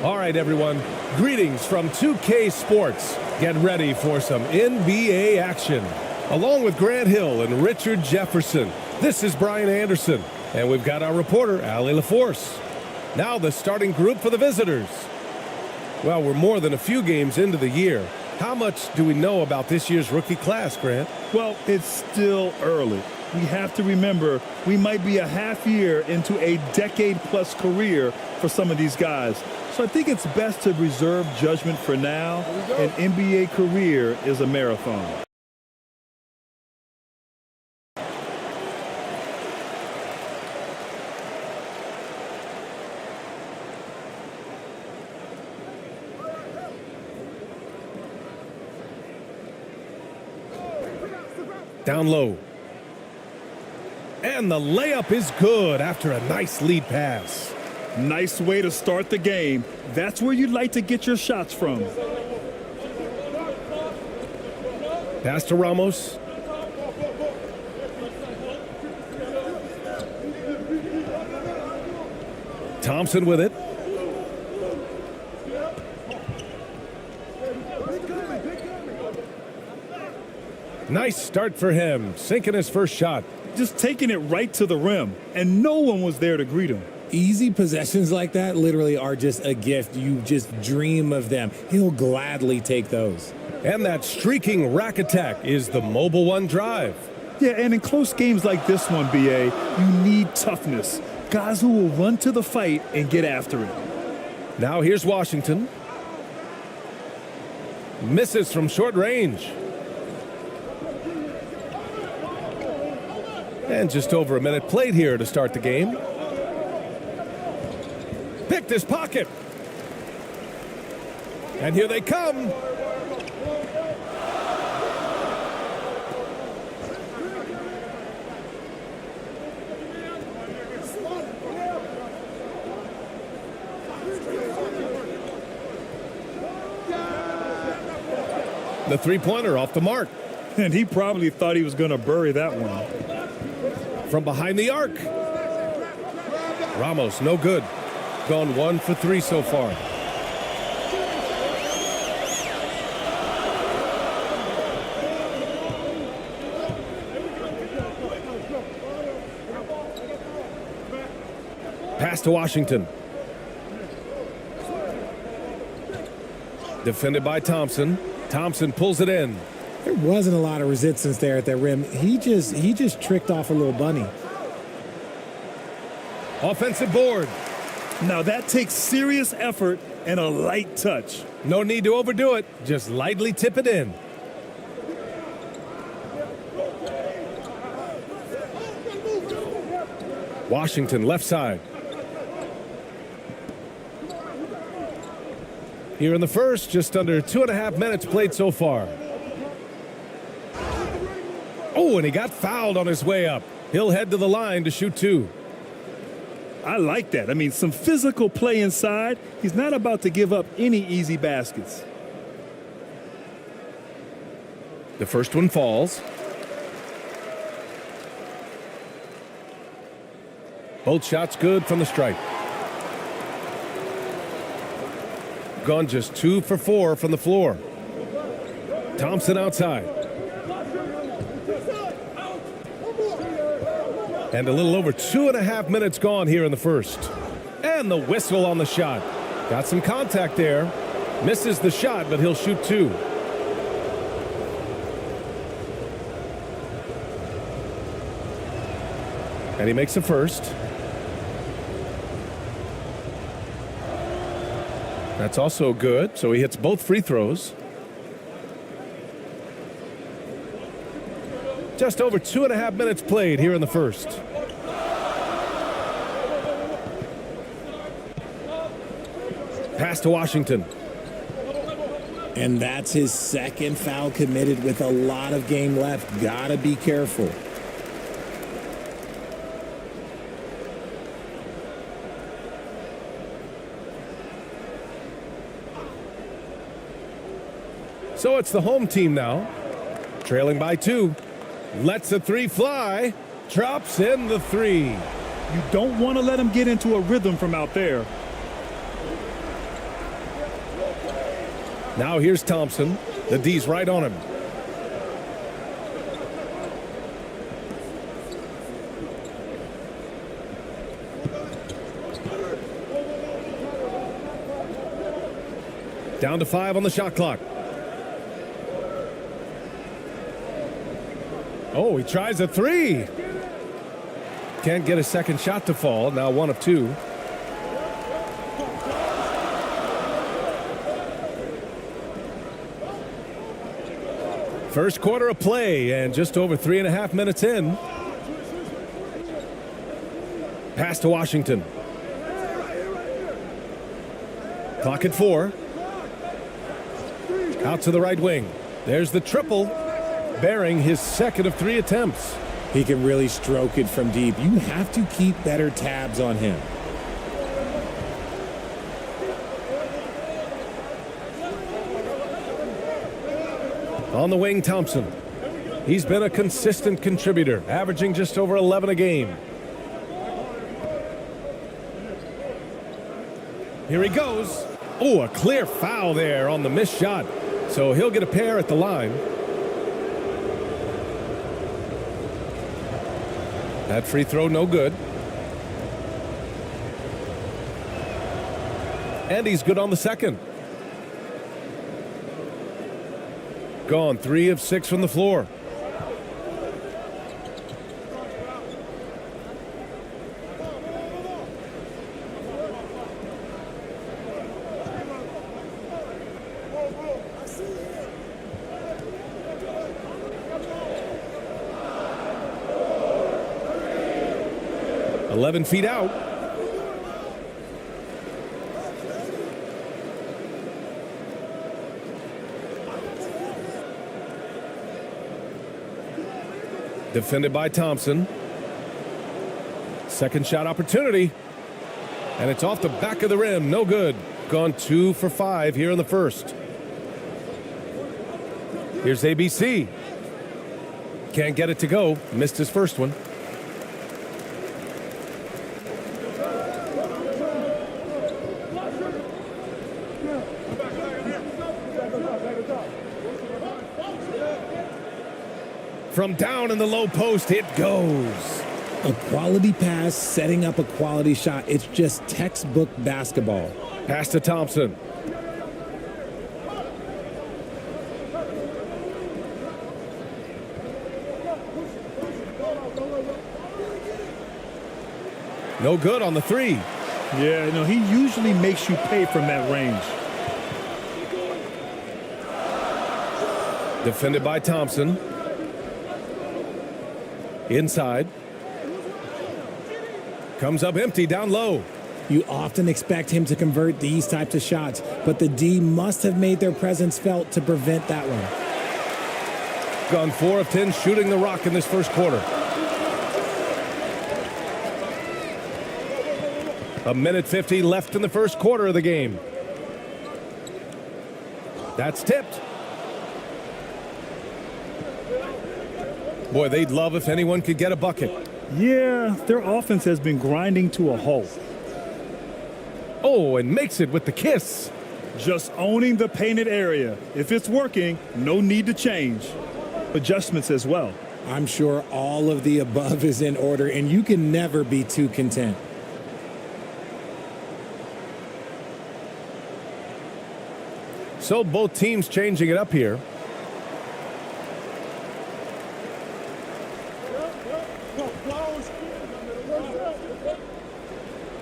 All right, everyone. Greetings from 2K Sports. Get ready for some NBA action. Along with Grant Hill and Richard Jefferson, this is Brian Anderson. And we've got our reporter, Allie LaForce. Now the starting group for the visitors. Well, we're more than a few games into the year. How much do we know about this year's rookie class, Grant? Well, it's still early. We have to remember we might be a half year into a decade-plus career for some of these guys. So I think it's best to reserve judgment for now. An NBA career is a marathon. Down low. And the layup is good after a nice lead pass. Nice way to start the game. That's where you'd like to get your shots from. Pass to Ramos. Thompson with it. Nice start for him, sinking his first shot. Just taking it right to the rim, and no one was there to greet him. Easy possessions like that literally are just a gift. You just dream of them. He'll gladly take those. And that streaking rack attack is the Mobile One drive. Yeah, and in close games like this one, BA, you need toughness. Guys who will run to the fight and get after it. Now here's Washington. Misses from short range. And just over a minute played here to start the game. Picked his pocket. And here they come. The three-pointer off the mark. And he probably thought he was going to bury that one. From behind the arc. Ramos, no good. Gone 1 for 3 so far. Pass to Washington. Defended by Thompson. Thompson pulls it in. There wasn't a lot of resistance there at that rim. He just tricked off a little bunny. Offensive board. Now that takes serious effort and a light touch. No need to overdo it. Just lightly tip it in. Washington left side. Here in the first, just under 2.5 minutes played so far. Oh, and he got fouled on his way up. He'll head to the line to shoot 2. I like that. I mean, some physical play inside. He's not about to give up any easy baskets. The first one falls. Both shots good from the stripe. Gone just 2 for 4 from the floor. Thompson outside. And a little over 2.5 minutes gone here in the first. And the whistle on the shot. Got some contact there. Misses the shot, but he'll shoot 2. And he makes the first. That's also good, so he hits both free throws. Just over 2.5 minutes played here in the first. Pass to Washington. And that's his second foul committed with a lot of game left. Gotta be careful. So it's the home team now. Trailing by 2. Lets the 3 fly. Drops in the 3. You don't want to let him get into a rhythm from out there. Now here's Thompson. The D's right on him. Down to 5 on the shot clock. Oh, he tries a 3. Can't get a second shot to fall. Now 1 of 2. First quarter of play and just over 3.5 minutes in. Pass to Washington. Clock at 4. Out to the right wing. There's the triple, bearing his second of 3 attempts. He can really stroke it from deep. You have to keep better tabs on him. On the wing, Thompson. He's been a consistent contributor, averaging just over 11 a game. Here he goes. Oh, a clear foul there on the missed shot. So he'll get a pair at the line. That free throw no good. And he's good on the second. Gone 3 of 6 from the floor. "11 feet out." Defended by Thompson. Second shot opportunity. And it's off the back of the rim. No good. Gone 2 for 5 here in the first. Here's ABC. Can't get it to go. Missed his first one. From down in the low post, it goes. A quality pass, setting up a quality shot. It's just textbook basketball. Pass to Thompson. No good on the 3. Yeah, you know, he usually makes you pay from that range. Defended by Thompson. Inside. Comes up empty down low. You often expect him to convert these types of shots, but the D must have made their presence felt to prevent that one. Gone 4 of 10 shooting the rock in this first quarter. A minute 50 left in the first quarter of the game. That's tipped. Boy, they'd love if anyone could get a bucket. Yeah, their offense has been grinding to a halt. Oh, and makes it with the kiss. Just owning the painted area. If it's working, no need to change. Adjustments as well. I'm sure all of the above is in order, and you can never be too content. So both teams changing it up here.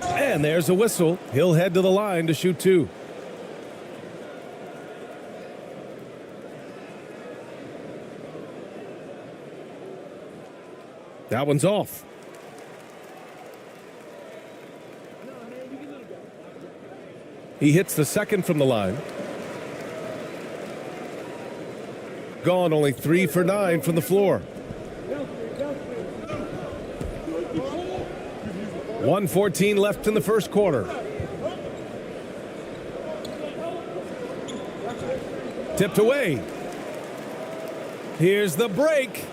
And there's a whistle. He'll head to the line to shoot 2. That one's off. He hits the second from the line. Gone only 3 for 9 from the floor. 1:14 left in the first quarter. Tipped away. Here's the break.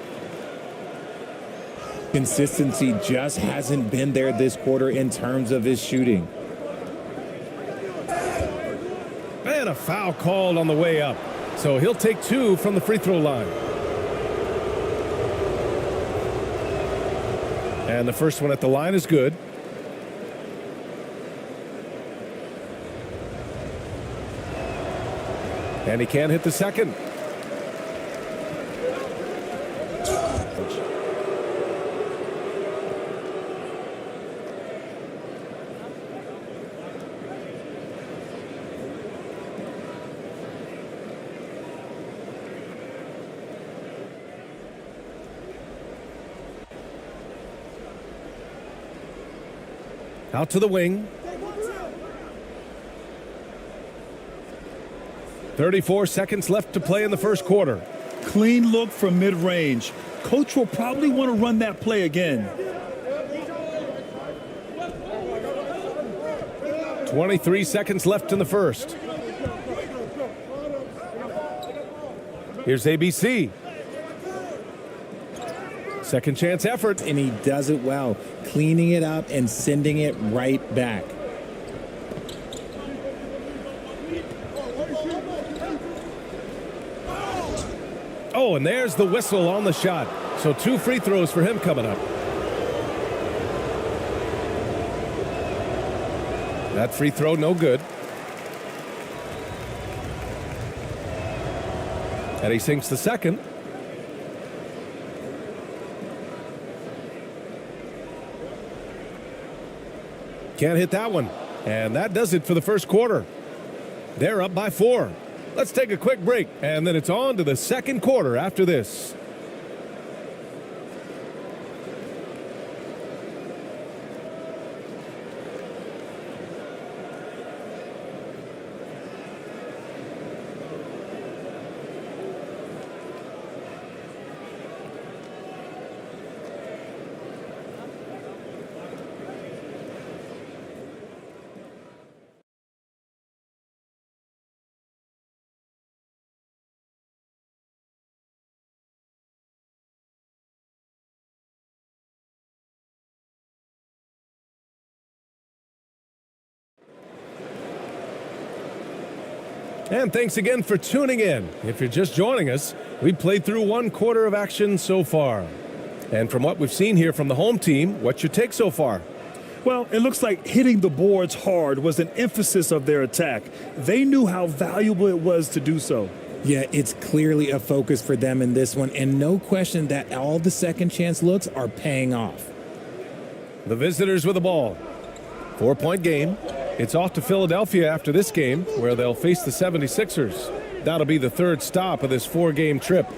Consistency just hasn't been there this quarter in terms of his shooting. And And a foul called on the way up. So he'll take 2 from the free throw line. And the first one at the line is good. And he can't hit the second. Out to the wing. 34 seconds left to play in the first quarter. Clean look from mid-range. Coach will probably want to run that play again. 23 seconds left in the first. Here's ABC. Second chance effort. And he does it well, cleaning it up and sending it right back. Oh, and there's the whistle on the shot. So 2 free throws for him coming up. That free throw no good. And he sinks the second. Can't hit that one. And that does it for the first quarter. They're up by 4. Let's take a quick break, and then it's on to the second quarter after this. And thanks again for tuning in. If you're just joining us, we've played through 1 quarter of action so far. And from what we've seen here from the home team, what's your take so far? Well, it looks like hitting the boards hard was an emphasis of their attack. They knew how valuable it was to do so. Yeah, it's clearly a focus for them in this one, and no question that all the second chance looks are paying off. The visitors with the ball. 4-point game. It's off to Philadelphia after this game, where they'll face the 76ers. That'll be the 3rd stop of this 4-game trip.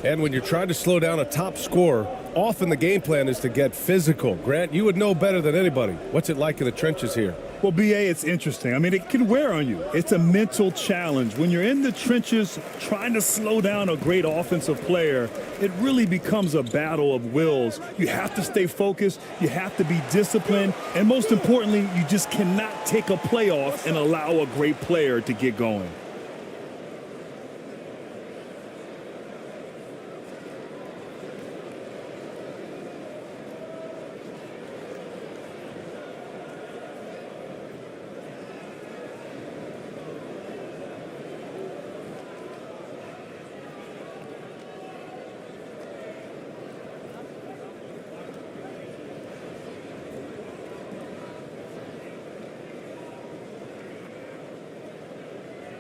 And when you're trying to slow down a top scorer, often the game plan is to get physical. Grant, you would know better than anybody. What's it like in the trenches here? Well, BA, it's interesting. I mean, it can wear on you. It's a mental challenge. When you're in the trenches trying to slow down a great offensive player, it really becomes a battle of wills. You have to stay focused. You have to be disciplined. And most importantly, you just cannot take a play off and allow a great player to get going.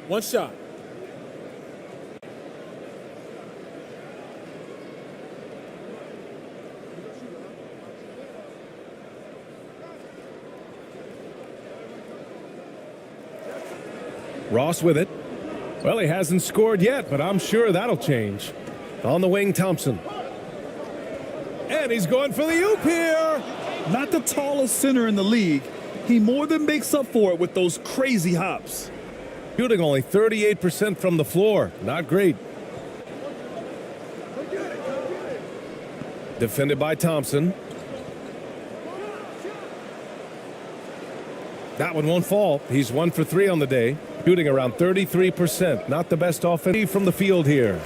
One shot. Ross with it. Well, he hasn't scored yet, but I'm sure that'll change. On the wing, Thompson. And he's going for the oop here. Not the tallest center in the league. He more than makes up for it with those crazy hops. Shooting only 38% from the floor. Not great. Defended by Thompson. That one won't fall. He's 1 for 3 on the day. Shooting around 33%. Not the best offense from the field here.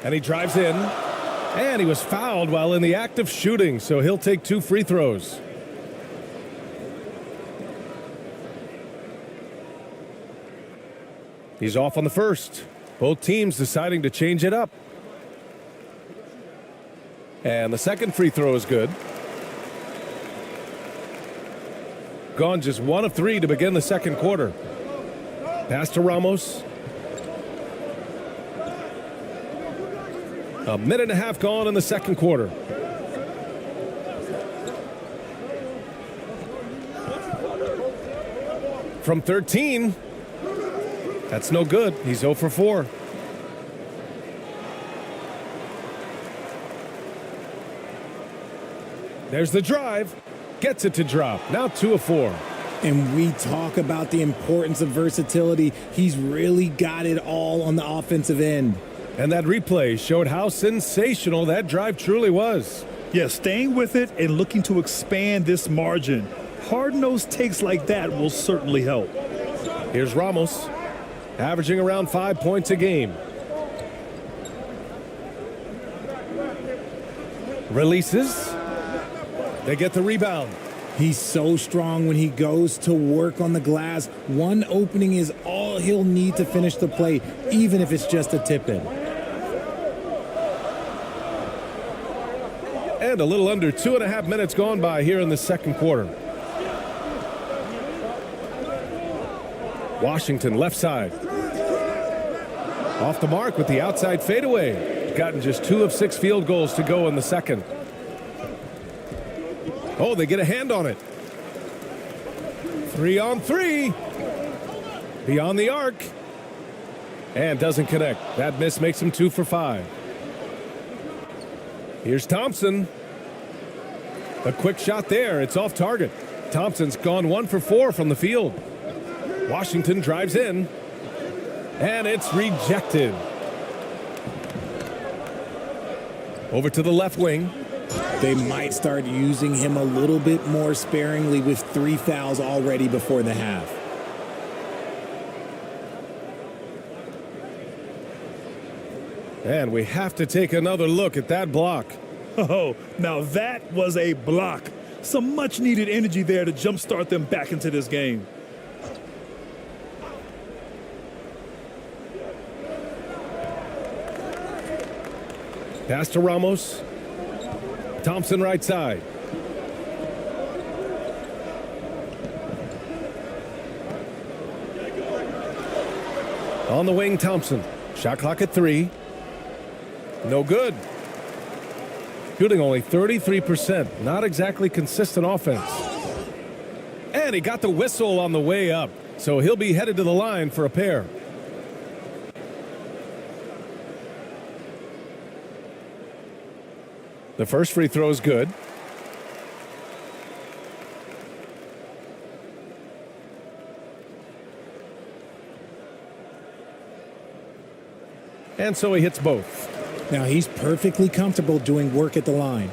And he drives in. And he was fouled while in the act of shooting, so he'll take 2 free throws. He's off on the first. Both teams deciding to change it up. And the second free throw is good. Gone just 1 of 3 to begin the second quarter. Pass to Ramos. A minute and a half gone in the second quarter. From 13. That's no good. He's 0 for 4. There's the drive. Gets it to drop. Now 2 of 4. And we talk about the importance of versatility. He's really got it all on the offensive end. And that replay showed how sensational that drive truly was. Yeah, staying with it and looking to expand this margin. Hard-nosed takes like that will certainly help. Here's Ramos, averaging around 5 points a game. Releases. They get the rebound. He's so strong when he goes to work on the glass. One opening is all he'll need to finish the play, even if it's just a tip-in. And a little under 2.5 minutes gone by here in the second quarter. Washington left side. Off the mark with the outside fadeaway. Gotten just 2 of 6 field goals to go in the second. Oh, they get a hand on it. 3 on 3. Beyond the arc. And doesn't connect. That miss makes him 2 for 5. Here's Thompson. A quick shot there. It's off target. Thompson's gone 1 for 4 from the field. Washington drives in. And it's rejected. Over to the left wing. They might start using him a little bit more sparingly with 3 fouls already before the half. And we have to take another look at that block. Oh, now that was a block. Some much-needed energy there to jumpstart them back into this game. Pass to Ramos. Thompson right side. On the wing, Thompson. Shot clock at 3. No good. Shooting only 33%. Not exactly consistent offense. And he got the whistle on the way up. So he'll be headed to the line for a pair. The first free throw is good. And so he hits both. Now he's perfectly comfortable doing work at the line.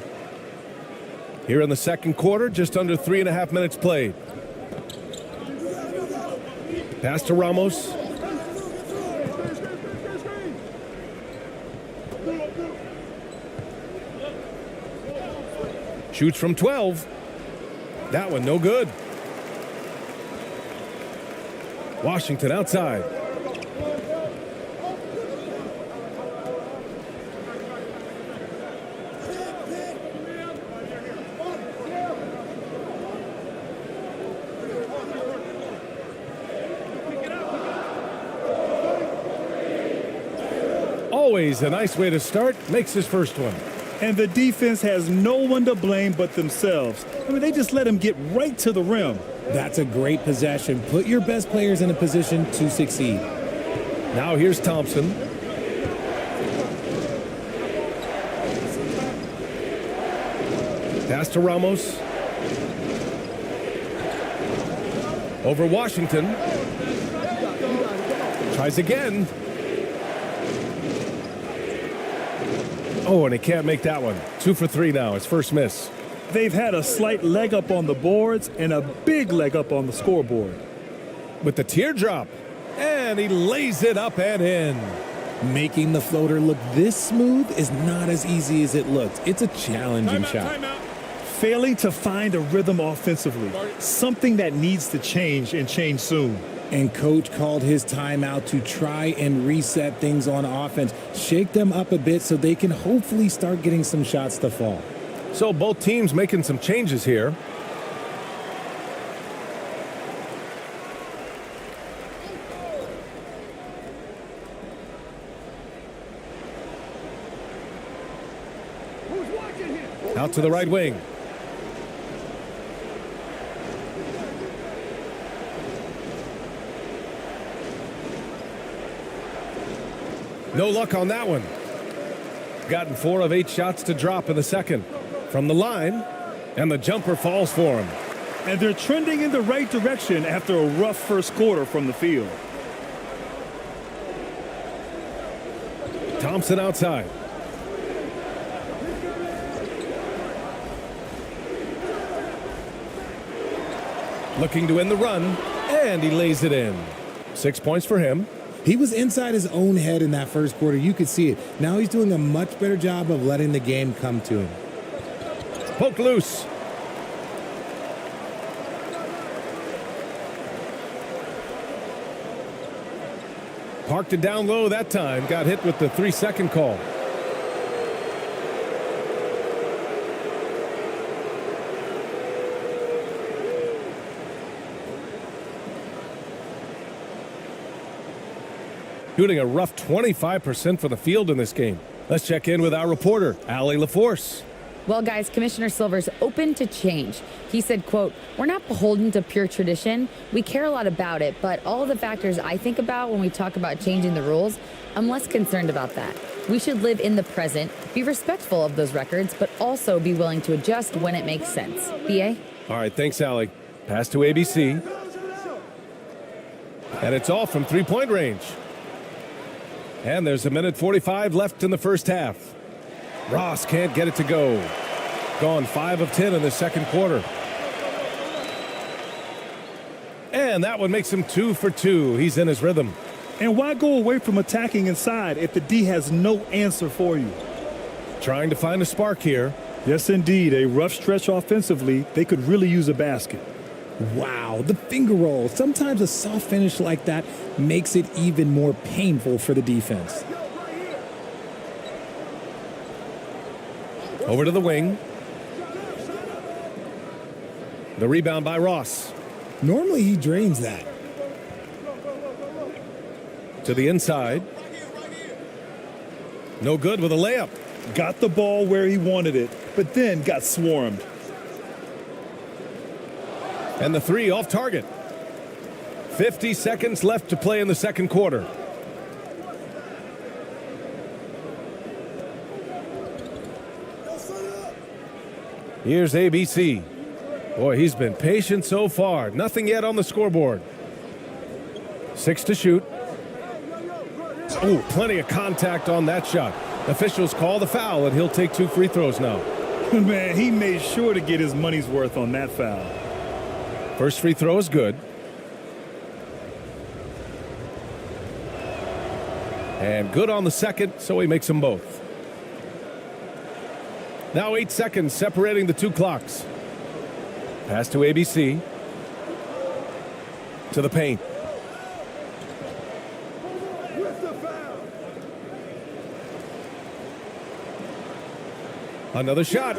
Here in the second quarter, just under 3.5 minutes played. Pass to Ramos. Shoots from 12. That one no good. Washington outside. Always a nice way to start. Makes his first one. And the defense has no one to blame but themselves. I mean, they just let him get right to the rim. That's a great possession. Put your best players in a position to succeed. Now here's Thompson. Pass to Ramos. Over Washington. Tries again. Oh, and he can't make that one. 2 for 3 now. His first miss. They've had a slight leg up on the boards and a big leg up on the scoreboard. With the teardrop. And he lays it up and in. Making the floater look this smooth is not as easy as it looks. It's a challenging shot. failing to find a rhythm offensively, something that needs to change and change soon. And coach called his timeout to try and reset things on offense, shake them up a bit so they can hopefully start getting some shots to fall. So both teams making some changes here. Out to the right wing. No luck on that one. Gotten 4 of 8 shots to drop in the second. From the line, and the jumper falls for him. And they're trending in the right direction after a rough first quarter from the field. Thompson outside. Looking to win the run, and he lays it in. 6 points for him. He was inside his own head in that first quarter. You could see it. Now he's doing a much better job of letting the game come to him. Poke loose. Parked it down low that time. Got hit with the 3-second call. Shooting a rough 25% for the field in this game. Let's check in with our reporter, Allie LaForce. Well, guys, Commissioner Silver's open to change. He said, quote, "We're not beholden to pure tradition. We care a lot about it, but all the factors I think about when we talk about changing the rules, I'm less concerned about that. We should live in the present, be respectful of those records, but also be willing to adjust when it makes sense." BA? All right, thanks, Allie. Pass to ABC. And it's off from three-point range. And there's 1:45 left in the first half. Ross can't get it to go. Gone 5 of 10 in the second quarter. And that one makes him 2 for 2. He's in his rhythm. And why go away from attacking inside if the D has no answer for you? Trying to find a spark here. Yes, indeed. A rough stretch offensively. They could really use a basket. Wow, the finger roll. Sometimes a soft finish like that makes it even more painful for the defense. Over to the wing. The rebound by Ross. Normally he drains that. To the inside. No good with a layup. Got the ball where he wanted it, but then got swarmed. And the 3 off target. 50 seconds left to play in the second quarter. Here's ABC. Boy, he's been patient so far. Nothing yet on the scoreboard. 6 to shoot. Oh, plenty of contact on that shot. Officials call the foul, and he'll take 2 free throws now. Man, he made sure to get his money's worth on that foul. First free throw is good. And good on the second, so he makes them both. Now 8 seconds separating the 2 clocks. Pass to ABC. To the paint. Another shot.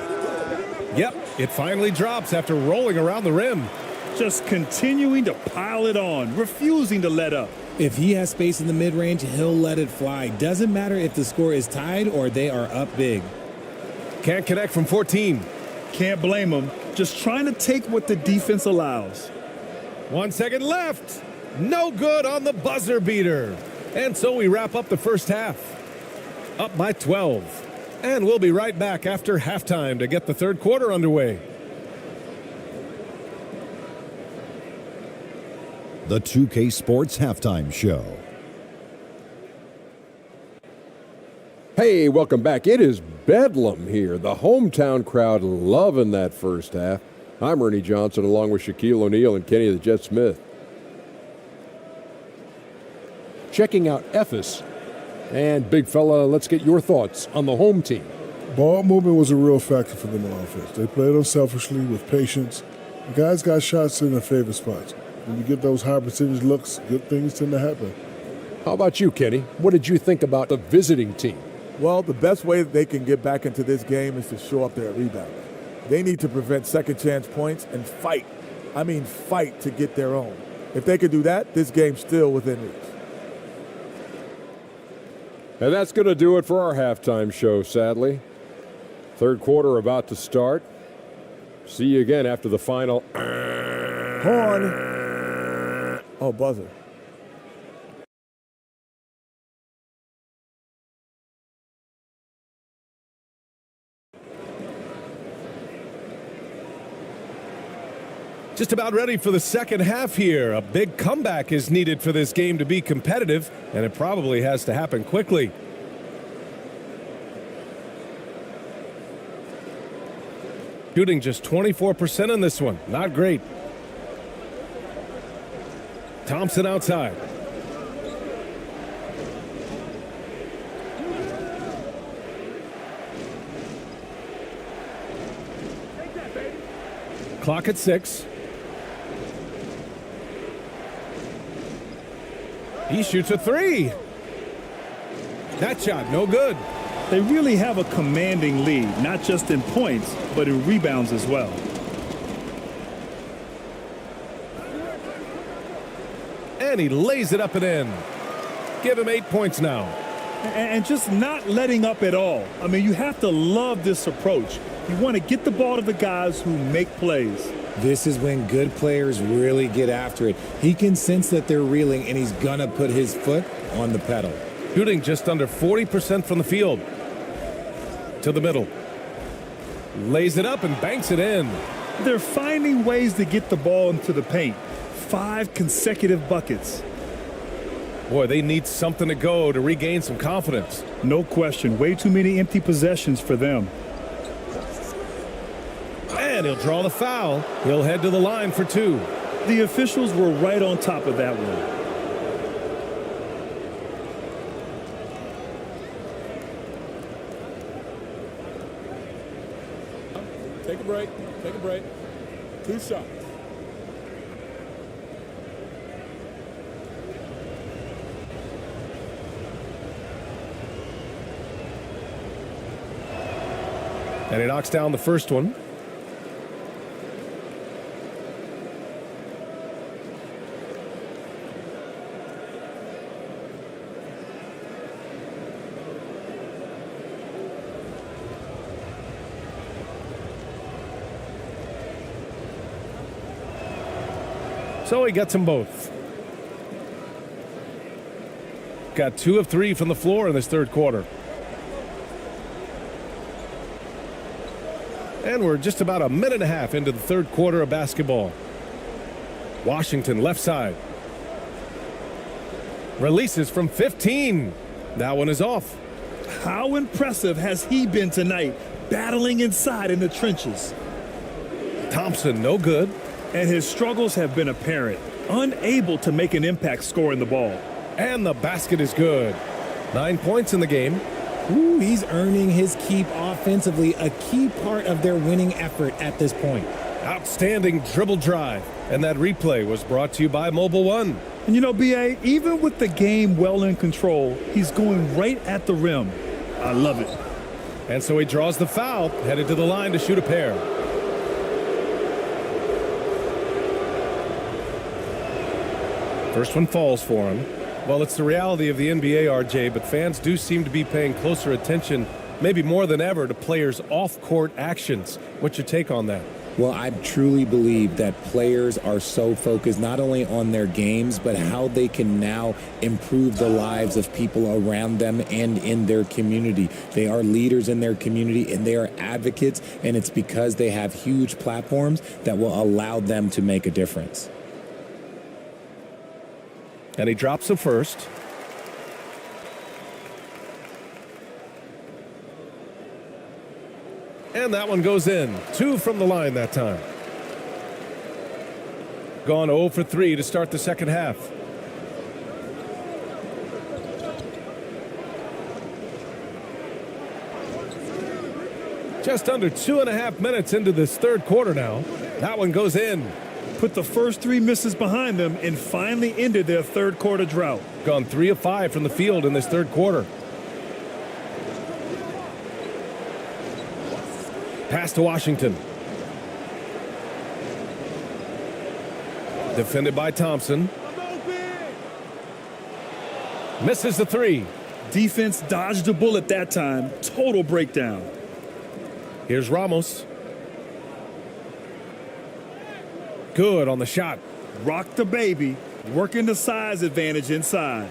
Yep, it finally drops after rolling around the rim. Just continuing to pile it on, refusing to let up. If he has space in the mid-range, he'll let it fly. Doesn't matter if the score is tied or they are up big. Can't connect from 14. Can't blame him. Just trying to take what the defense allows. 1 second left. No good on the buzzer beater. And so we wrap up the first half. Up by 12. And we'll be right back after halftime to get the third quarter underway. The 2K Sports Halftime Show. Hey, welcome back. It is bedlam here. The hometown crowd loving that first half. I'm Ernie Johnson along with Shaquille O'Neal and Kenny the Jet Smith. Checking out Ephes. And big fella, let's get your thoughts on the home team. Ball movement was a real factor for them on offense. They played unselfishly with patience. The guys got shots in their favorite spots. When you get those high percentage looks, good things tend to happen. How about you, Kenny? What did you think about the visiting team? Well, the best way that they can get back into this game is to show up there at rebounding. They need to prevent second chance points and fight. I mean fight to get their own. If they could do that, this game's still within reach. And that's going to do it for our halftime show, sadly. Third quarter about to start. See you again after the final. Horn. Oh, buzzer. Just about ready for the second half here. A big comeback is needed for this game to be competitive, and it probably has to happen quickly. Shooting just 24% in this one. Not great. Thompson outside. Clock at 6. He shoots a 3. That shot, no good. They really have a commanding lead, not just in points, but in rebounds as well. And he lays it up and in. Give him 8 points now. And just not letting up at all. I mean, you have to love this approach. You want to get the ball to the guys who make plays. This is when good players really get after it. He can sense that they're reeling, and he's going to put his foot on the pedal. Shooting just under 40% from the field. To the middle. Lays it up and banks it in. They're finding ways to get the ball into the paint. 5 consecutive buckets. Boy, they need something to go to regain some confidence. No question. Way too many empty possessions for them. And he'll draw the foul. He'll head to the line for 2. The officials were right on top of that one. Take a break. Take a break. 2 shots. And he knocks down the first one. So he gets them both. Got 2 of 3 from the floor in this third quarter. And we're just about a minute and a half into the third quarter of basketball. Washington left side. Releases from 15. That one is off. How impressive has he been tonight, battling inside in the trenches? Thompson, no good. And his struggles have been apparent, unable to make an impact scoring the ball. And the basket is good. 9 points in the game. Ooh, he's earning his keep offensively, a key part of their winning effort at this point. Outstanding dribble drive. And that replay was brought to you by Mobile One. And you know, B.A., even with the game well in control, he's going right at the rim. I love it. And so he draws the foul, headed to the line to shoot a pair. First one falls for him. Well, it's the reality of the NBA, RJ, but fans do seem to be paying closer attention, maybe more than ever, to players' off-court actions. What's your take on that? Well, I truly believe that players are so focused not only on their games, but how they can now improve the lives of people around them and in their community. They are leaders in their community, and they are advocates, and it's because they have huge platforms that will allow them to make a difference. And he drops the first. And that one goes in. 2 from the line that time. Gone 0 for 3 to start the second half. Just under 2.5 minutes into this third quarter now. That one goes in. Put the first 3 misses behind them and finally ended their third quarter drought. Gone 3 of 5 from the field in this third quarter. Pass to Washington. Defended by Thompson. Misses the 3. Defense dodged a bullet that time. Total breakdown. Here's Ramos. Good on the shot. Rock the baby. Working the size advantage inside.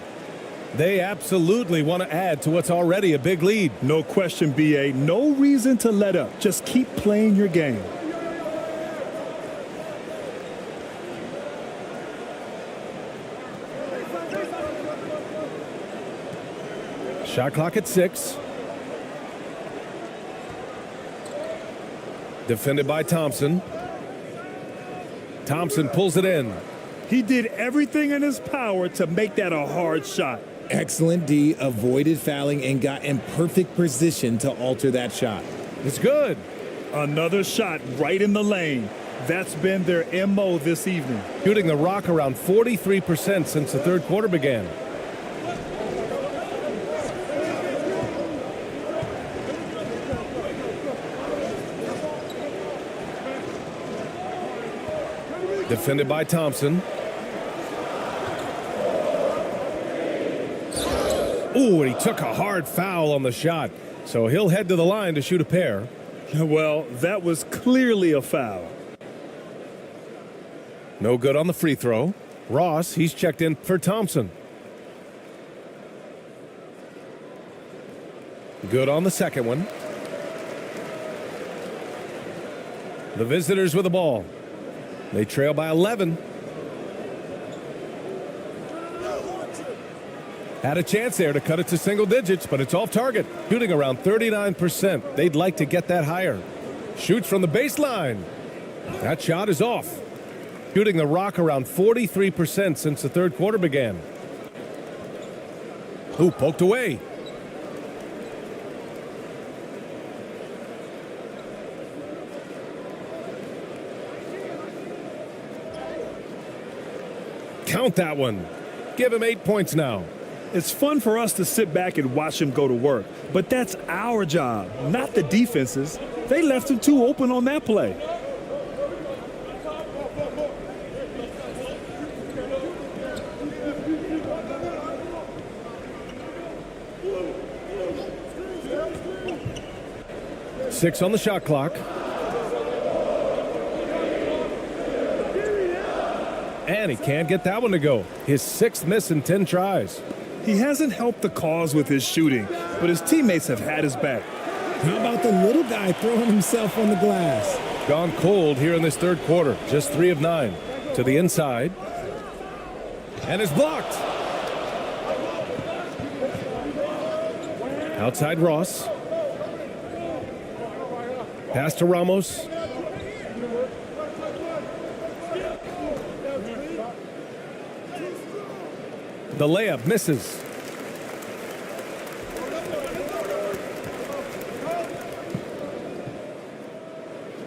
They absolutely want to add to what's already a big lead. No question, BA. No reason to let up. Just keep playing your game. Shot clock at 6. Defended by Thompson. Thompson pulls it in. He did everything in his power to make that a hard shot. Excellent D, avoided fouling and got in perfect position to alter that shot. It's good. Another shot right in the lane. That's been their MO this evening. Shooting the rock around 43% since the third quarter began. Defended by Thompson. Ooh, and he took a hard foul on the shot. So he'll head to the line to shoot a pair. Well, that was clearly a foul. No good on the free throw. Ross, he's checked in for Thompson. Good on the second one. The visitors with the ball. They trail by 11. Had a chance there to cut it to single digits, but it's off target. Shooting around 39%. They'd like to get that higher. Shoots from the baseline. That shot is off. Shooting the rock around 43% since the third quarter began. Ooh, poked away. Count that one. Give him 8 points now. It's fun for us to sit back and watch him go to work, but that's our job, not the defense's. They left him too open on that play. Six on the shot clock. And he can't get that one to go. His 6th miss in 10 tries. He hasn't helped the cause with his shooting, but his teammates have had his back. How about the little guy throwing himself on the glass? Gone cold here in this third quarter. Just 3 of 9. To the inside. And is blocked. Outside Ross. Pass to Ramos. The layup misses.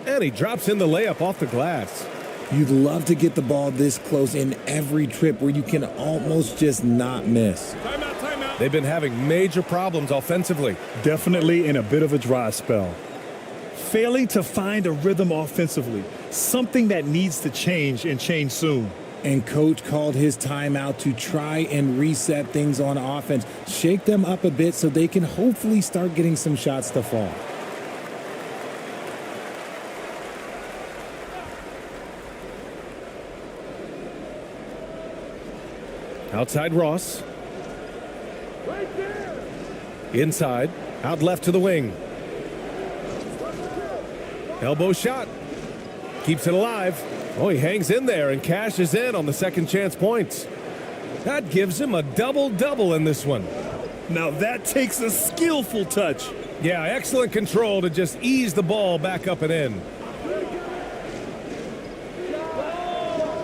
And he drops in the layup off the glass. You'd love to get the ball this close in every trip where you can almost just not miss. Timeout. They've been having major problems offensively. Definitely in a bit of a dry spell. Failing to find a rhythm offensively, something that needs to change and change soon. And coach called his timeout to try and reset things on offense, shake them up a bit so they can hopefully start getting some shots to fall. Outside Ross. Inside, out left to the wing. Elbow shot. Keeps it alive. Oh, he hangs in there and cashes in on the second chance points. That gives him a double-double in this one. Now that takes a skillful touch. Yeah, excellent control to just ease the ball back up and in.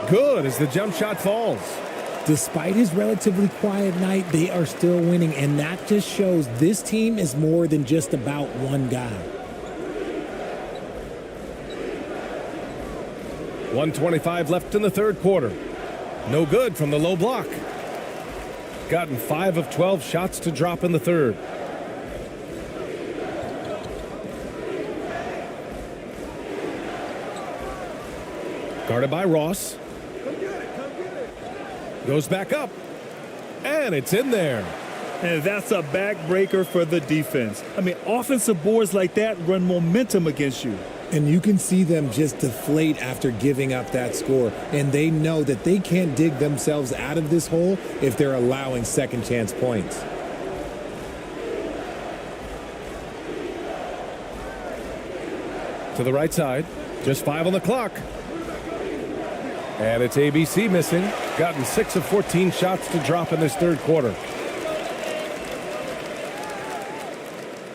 Good as the jump shot falls. Despite his relatively quiet night, they are still winning, and that just shows this team is more than just about one guy. 1:25 left in the third quarter. No good from the low block. Gotten 5 of 12 shots to drop in the third. Guarded by Ross. Goes back up. And it's in there. And that's a backbreaker for the defense. I mean, offensive boards like that run momentum against you. And you can see them just deflate after giving up that score. And they know that they can't dig themselves out of this hole if they're allowing second chance points. To the right side. Just 5 on the clock. And it's ABC missing. Gotten 6 of 14 shots to drop in this third quarter.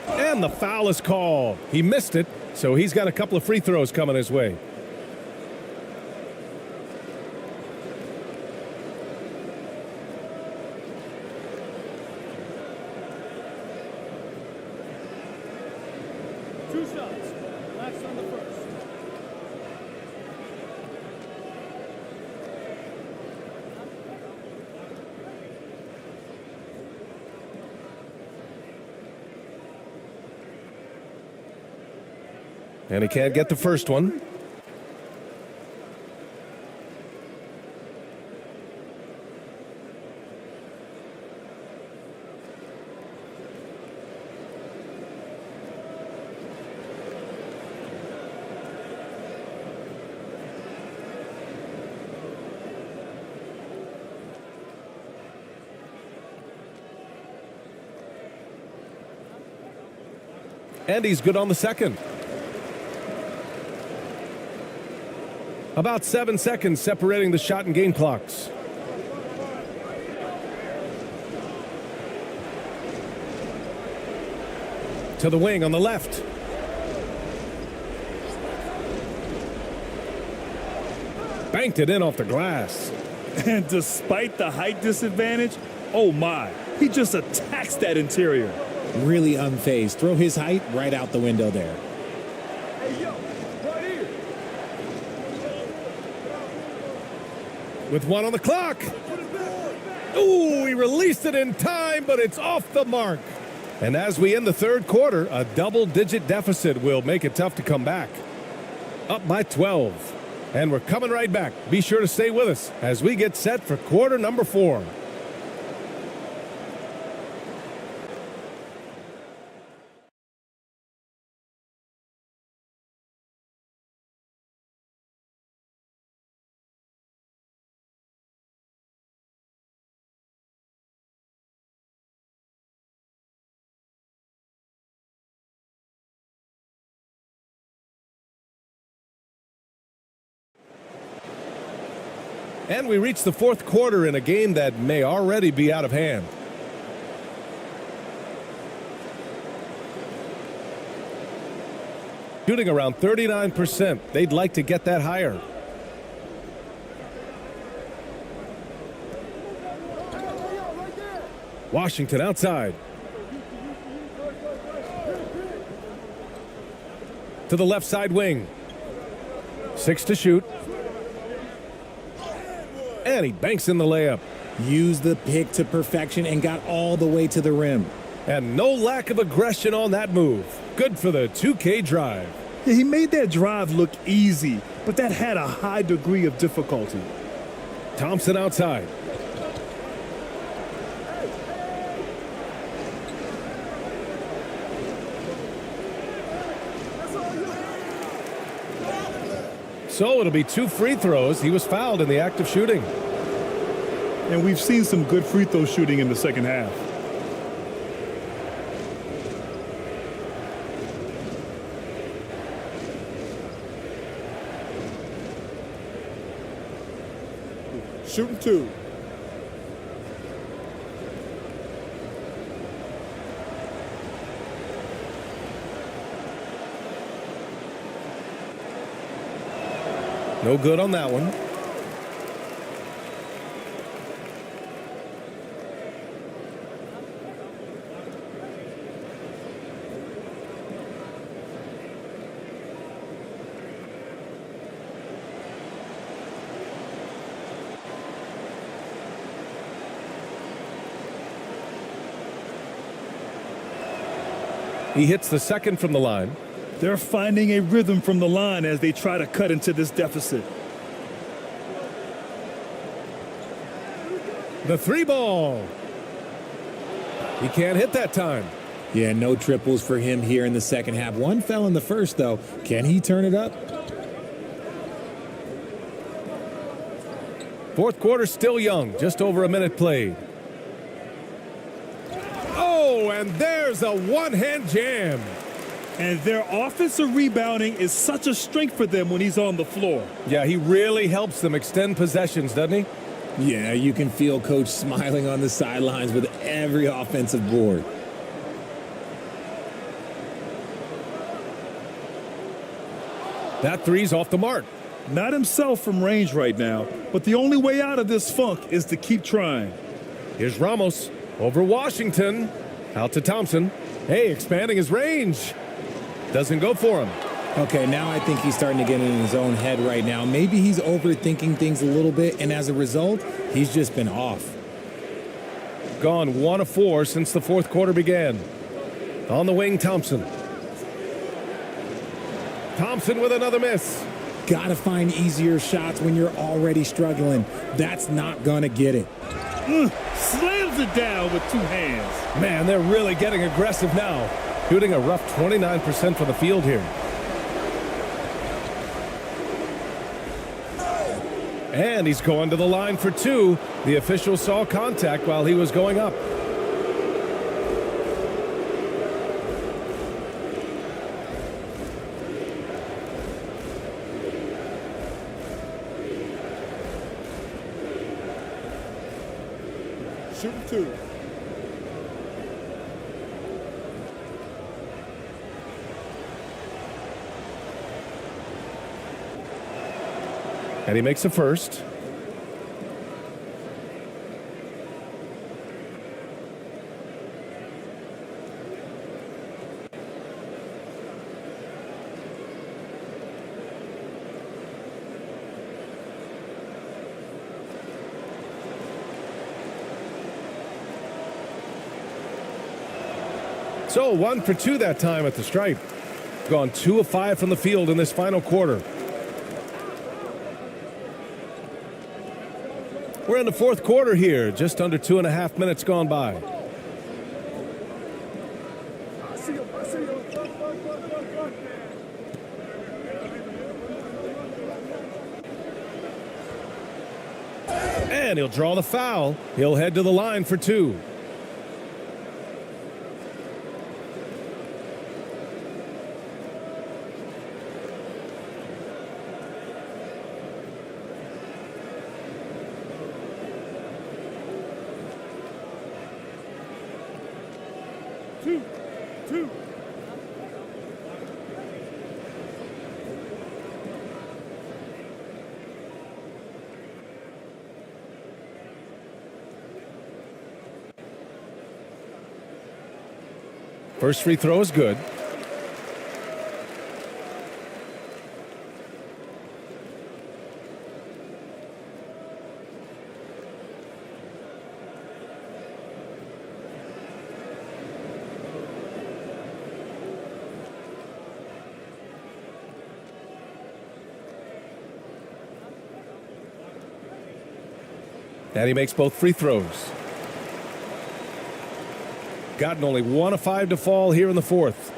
And the foul is called. He missed it, so he's got a couple of free throws coming his way. Two shots. Last on the first. And he can't get the first one. And he's good on the second. About 7 seconds separating the shot and game clocks. To the wing on the left. Banked it in off the glass. And despite the height disadvantage, oh my, he just attacks that interior. Really unfazed. Throw his height right out the window there. With 1 on the clock. Ooh, he released it in time, but it's off the mark. And as we end the third quarter, a double-digit deficit will make it tough to come back. Up by 12. And we're coming right back. Be sure to stay with us as we get set for quarter number 4. And we reach the fourth quarter in a game that may already be out of hand. Shooting around 39%. They'd like to get that higher. Washington outside. To the left side wing. 6 to shoot. And he banks in the layup. Used the pick to perfection and got all the way to the rim. And no lack of aggression on that move. Good for the 2K drive. Yeah, he made that drive look easy, but that had a high degree of difficulty. Thompson outside. So it'll be 2 free throws. He was fouled in the act of shooting. And we've seen some good free throw shooting in the second half. Shooting 2. No good on that one. He hits the second from the line. They're finding a rhythm from the line as they try to cut into this deficit. The 3-ball. He can't hit that time. Yeah, no triples for him here in the second half. One fell in the first, though. Can he turn it up? Fourth quarter still young, just over a minute played. Oh, and there's a one-hand jam. And their offensive rebounding is such a strength for them when he's on the floor. Yeah, he really helps them extend possessions, doesn't he? Yeah, you can feel Coach smiling on the sidelines with every offensive board. That three's off the mark. Not himself from range right now, but the only way out of this funk is to keep trying. Here's Ramos over Washington. Out to Thompson. Hey, expanding his range. Doesn't go for him. Okay, now I think he's starting to get in his own head right now. Maybe he's overthinking things a little bit, and as a result, he's just been off. Gone 1 of 4 since the fourth quarter began. On the wing, Thompson. Thompson with another miss. Gotta find easier shots when you're already struggling. That's not gonna get it. Slams it down with two hands. Man, they're really getting aggressive now. Shooting a rough 29% from the field here. And he's going to the line for 2. The official saw contact while he was going up. Shooting 2. And he makes a first. So 1 for 2 that time at the stripe. Gone 2 of 5 from the field in this final quarter. We're in the fourth quarter here, just under 2.5 minutes gone by. And he'll draw the foul. He'll head to the line for 2. Two. First free throw is good. And he makes both free throws. Gotten only 1 of 5 to fall here in the fourth.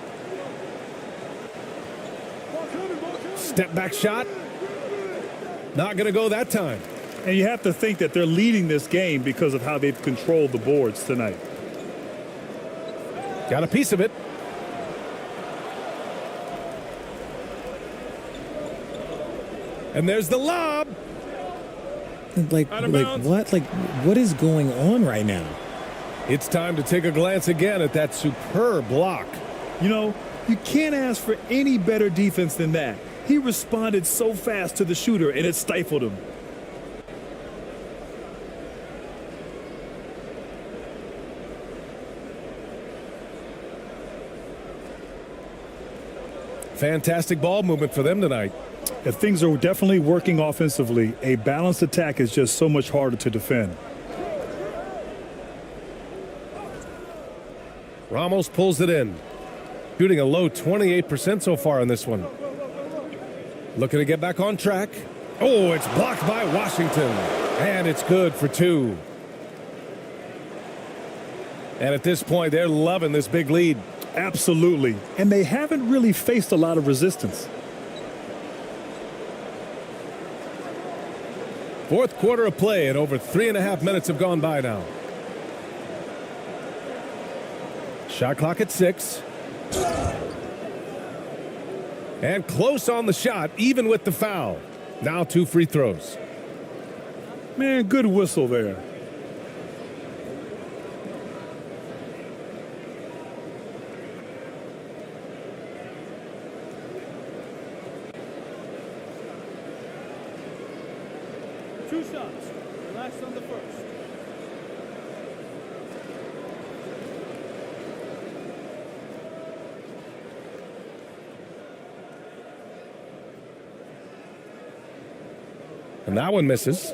Step back shot. Not going to go that time. And you have to think that they're leading this game because of how they've controlled the boards tonight. Got a piece of it. And there's the lob. Like what? Like, what is going on right now? It's time to take a glance again at that superb block. You know, you can't ask for any better defense than that. He responded so fast to the shooter, and it stifled him. Fantastic ball movement for them tonight. If things are definitely working offensively, a balanced attack is just so much harder to defend. Ramos pulls it in. Shooting a low 28% so far in this one. Looking to get back on track. Oh, it's blocked by Washington. And it's good for 2. And at this point, they're loving this big lead. Absolutely. And they haven't really faced a lot of resistance. Fourth quarter of play, and over 3.5 minutes have gone by now. Shot clock at 6. And close on the shot, even with the foul. Now 2 free throws. Man, good whistle there. Two shots. Relax on the first. And that one misses.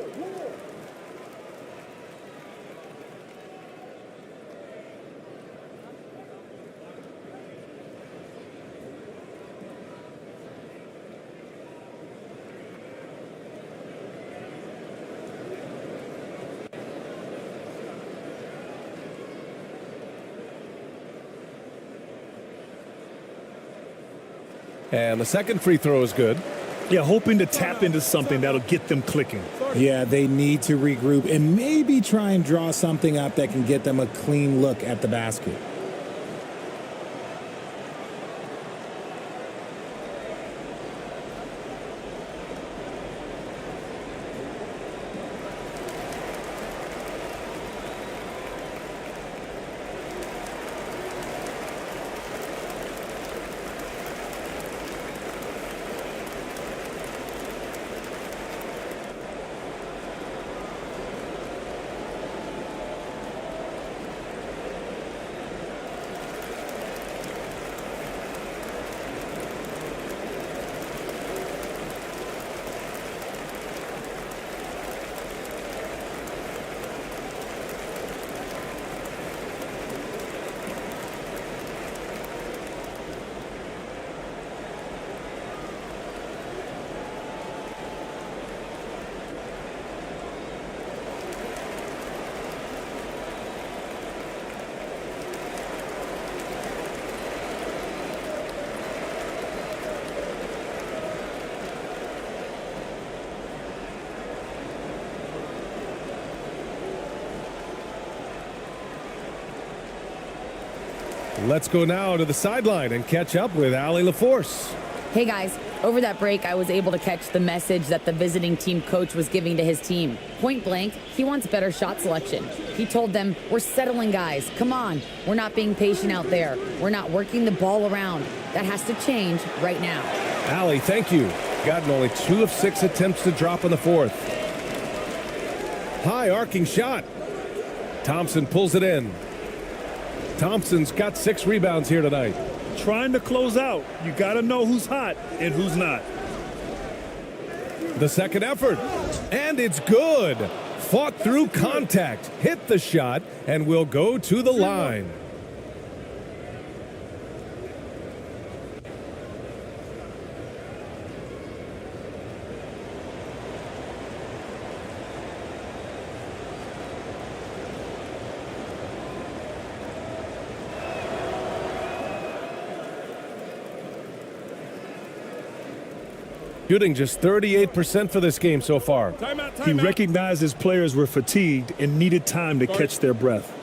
And the second free throw is good. Yeah, hoping to tap into something that'll get them clicking. Yeah, they need to regroup and maybe try and draw something up that can get them a clean look at the basket. Let's go now to the sideline and catch up with Allie LaForce. Hey guys, over that break, I was able to catch the message that the visiting team coach was giving to his team. Point blank, he wants better shot selection. He told them, we're settling guys, come on. We're not being patient out there. We're not working the ball around. That has to change right now. Allie, thank you. Gotten only 2 of 6 attempts to drop in the fourth. High arcing shot. Thompson pulls it in. Thompson's got 6 rebounds here tonight. Trying to close out. You got to know who's hot and who's not. The second effort. And it's good. Fought through contact. Hit the shot and will go to the line. Shooting just 38% for this game so far. He recognized his players were fatigued and needed time to catch their breath.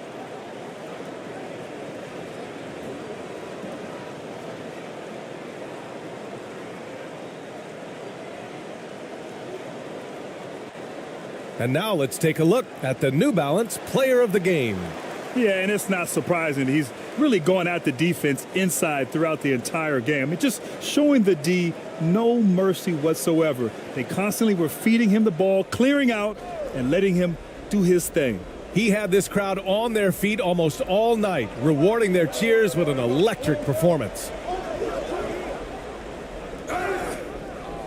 And now let's take a look at the New Balance Player of the Game. Yeah, and it's not surprising. He's really going at the defense inside throughout the entire game. I mean, just showing the D no mercy whatsoever. They constantly were feeding him the ball, clearing out, and letting him do his thing. He had this crowd on their feet almost all night, rewarding their cheers with an electric performance.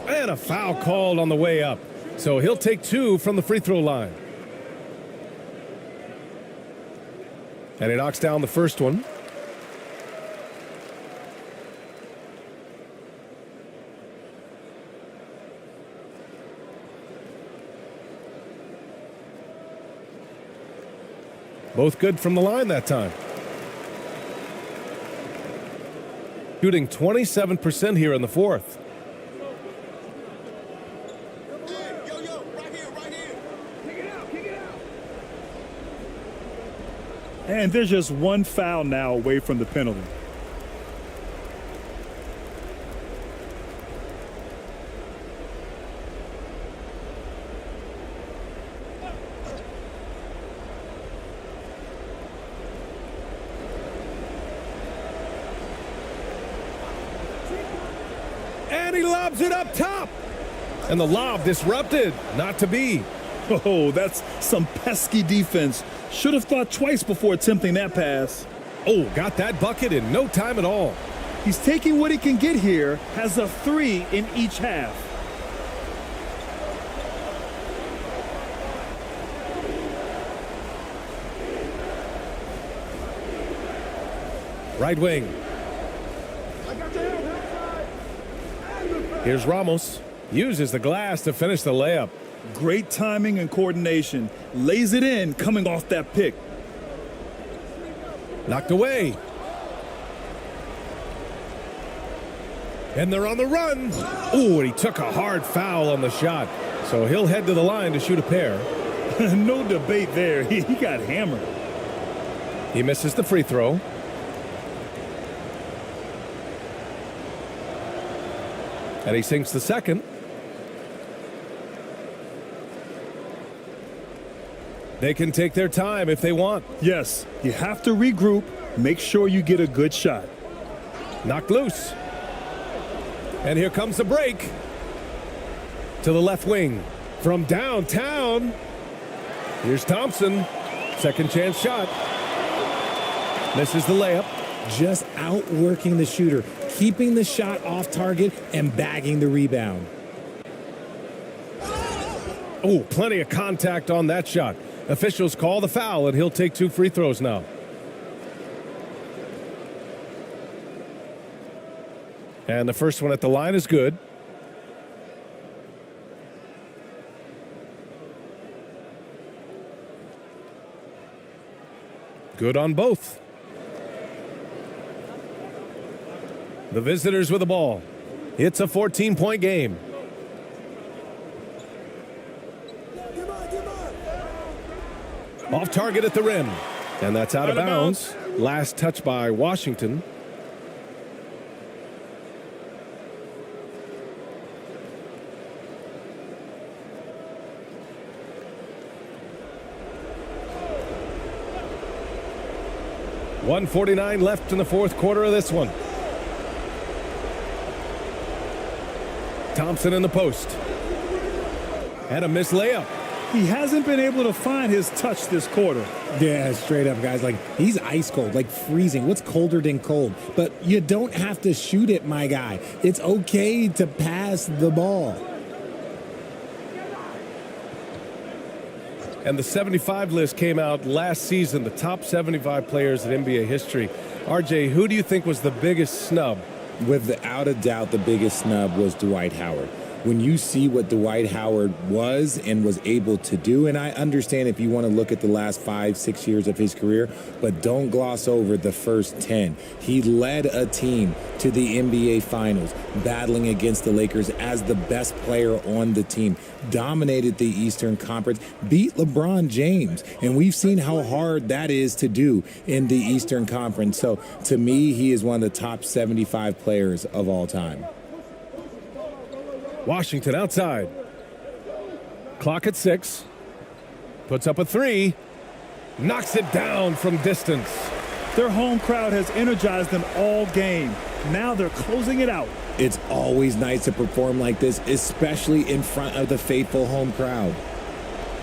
And a foul called on the way up. So he'll take 2 from the free throw line. And he knocks down the first one. Both good from the line that time. Shooting 27% here in the fourth. And there's just one foul now away from the penalty. And he lobs it up top. And the lob disrupted. Not to be. Oh, that's some pesky defense. Should have thought twice before attempting that pass. Oh, got that bucket in no time at all. He's taking what he can get here, has a 3 in each half. Right wing. Here's Ramos. Uses the glass to finish the layup. Great timing and coordination. Lays it in coming off that pick. Knocked away. And they're on the run. Oh, and he took a hard foul on the shot. So he'll head to the line to shoot a pair. No debate there. He got hammered. He misses the free throw. And he sinks the second. They can take their time if they want. Yes, you have to regroup. Make sure you get a good shot. Knocked loose. And here comes the break. To the left wing. From downtown. Here's Thompson. Second chance shot. Misses the layup. Just outworking the shooter, keeping the shot off target and bagging the rebound. Oh, plenty of contact on that shot. Officials call the foul, and he'll take 2 free throws now. And the first one at the line is good. Good on both. The visitors with the ball. It's a 14-point game. Off target at the rim. And that's out of bounds. Last touch by Washington. .149 left in the fourth quarter of this one. Thompson in the post. And a missed layup. He hasn't been able to find his touch this quarter. Yeah, straight up, guys. Like, he's ice cold, like freezing. What's colder than cold? But you don't have to shoot it, my guy. It's okay to pass the ball. And the 75 list came out last season, the top 75 players in NBA history. RJ, who do you think was the biggest snub? Without a doubt, the biggest snub was Dwight Howard. When you see what Dwight Howard was and was able to do, and I understand if you want to look at the last 5-6 years of his career, but don't gloss over the first 10. He led a team to the NBA Finals, battling against the Lakers as the best player on the team, dominated the Eastern Conference, beat LeBron James, and we've seen how hard that is to do in the Eastern Conference. So to me, he is one of the top 75 players of all time. Washington outside. Clock at 6. Puts up a 3. Knocks it down from distance. Their home crowd has energized them all game. Now they're closing it out. It's always nice to perform like this, especially in front of the faithful home crowd.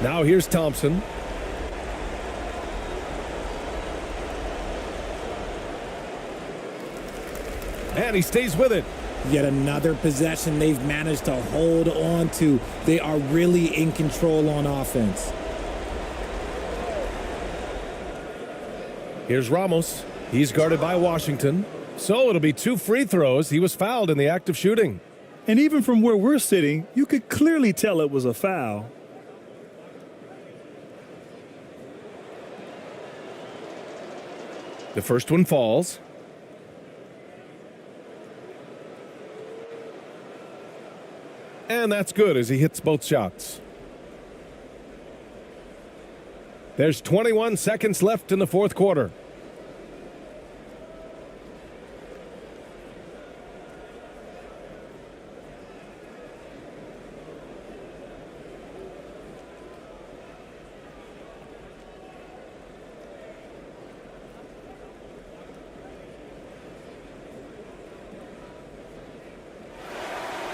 Now here's Thompson. And he stays with it. Yet another possession they've managed to hold on to. They are really in control on offense. Here's Ramos. He's guarded by Washington. So it'll be 2 free throws. He was fouled in the act of shooting. And even from where we're sitting, you could clearly tell it was a foul. The first one falls. And that's good as he hits both shots. There's 21 seconds left in the fourth quarter.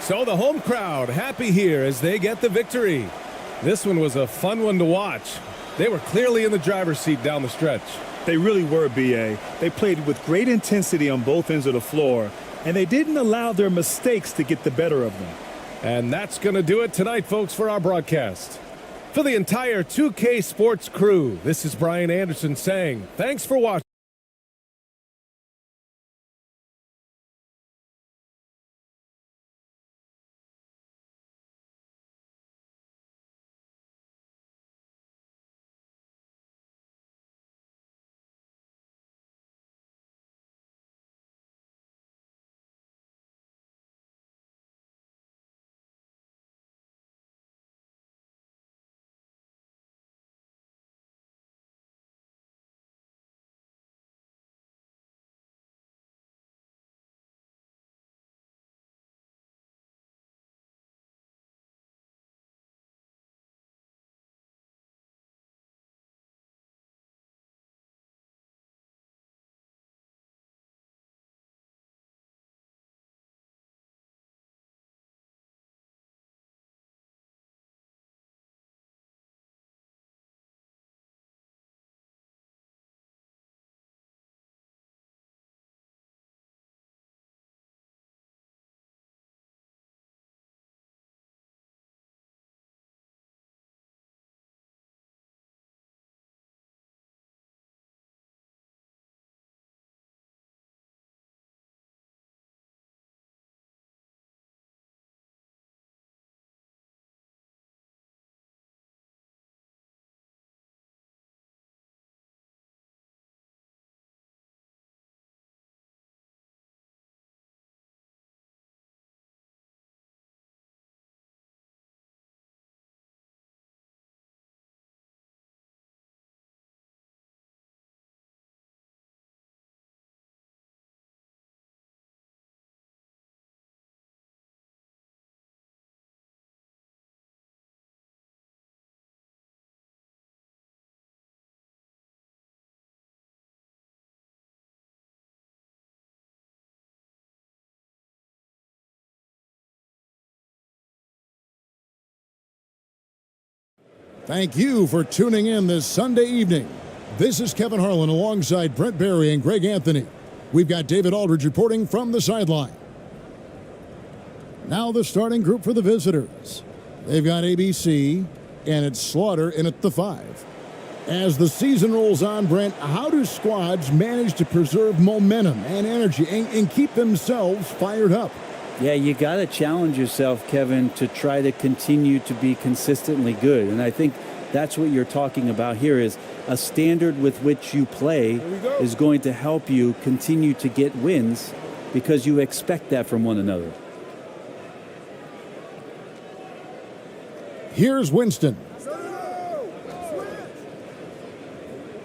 So the home crowd happy here as they get the victory. This one was a fun one to watch. They were clearly in the driver's seat down the stretch. They really were, B.A. They played with great intensity on both ends of the floor, and they didn't allow their mistakes to get the better of them. And that's going to do it tonight, folks, for our broadcast. For the entire 2K Sports crew, this is Brian Anderson saying thanks for watching. Thank you for tuning in this Sunday evening. This is Kevin Harlan alongside Brent Barry and Greg Anthony. We've got David Aldridge reporting from the sideline. Now the starting group for the visitors. They've got ABC, and it's Slaughter in at the 5. As the season rolls on, Brent, how do squads manage to preserve momentum and energy and keep themselves fired up? Yeah, you got to challenge yourself, Kevin, to try to continue to be consistently good. And I think that's what you're talking about here is a standard with which you play is going to help you continue to get wins because you expect that from one another. Here's Winston.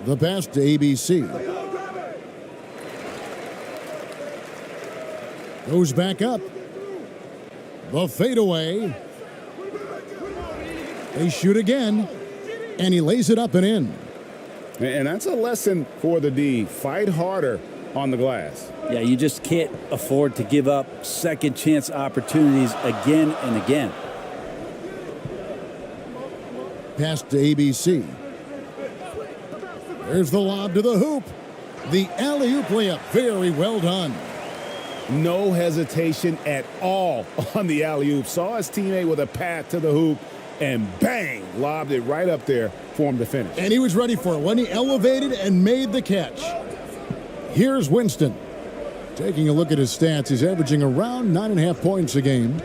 The pass to ABC. Goes back up. The fadeaway. They shoot again, and he lays it up and in. And that's a lesson for the D. Fight harder on the glass. Yeah, you just can't afford to give up second chance opportunities again and again. Pass to ABC. There's the lob to the hoop. The alley-oop layup. Very well done. No hesitation at all on the alley-oop. Saw his teammate with a path to the hoop, and bang, lobbed it right up there for him to finish. And he was ready for it when he elevated and made the catch. Here's Winston. Taking a look at his stats, he's averaging around 9.5 points a game.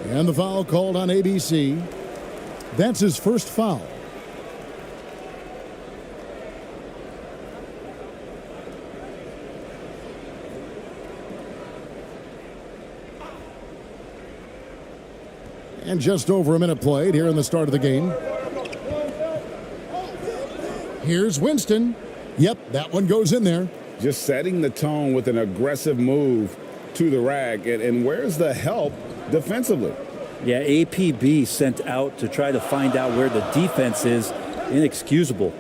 And the foul called on ABC. That's his first foul. And just over a minute played here in the start of the game. Here's Winston. Yep, that one goes in there. Just setting the tone with an aggressive move to the rack. And where's the help defensively? Yeah, APB sent out to try to find out where the defense is. Inexcusable.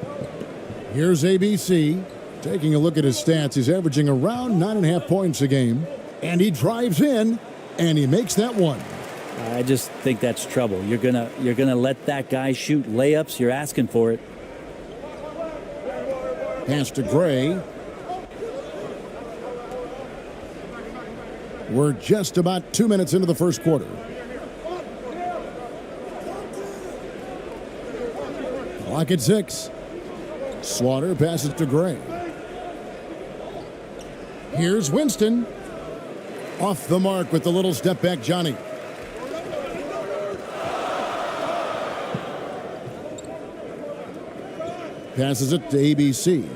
Here's ABC. Taking a look at his stats, he's averaging around 9.5 points a game. And he drives in, and he makes that one. I just think that's trouble. You're gonna let that guy shoot layups. You're asking for it. Pass to Gray. We're just about 2 minutes into the first quarter. Clock at 6. Slaughter passes to Gray. Here's Winston. Off the mark with the little step back, Johnny. Passes it to ABC.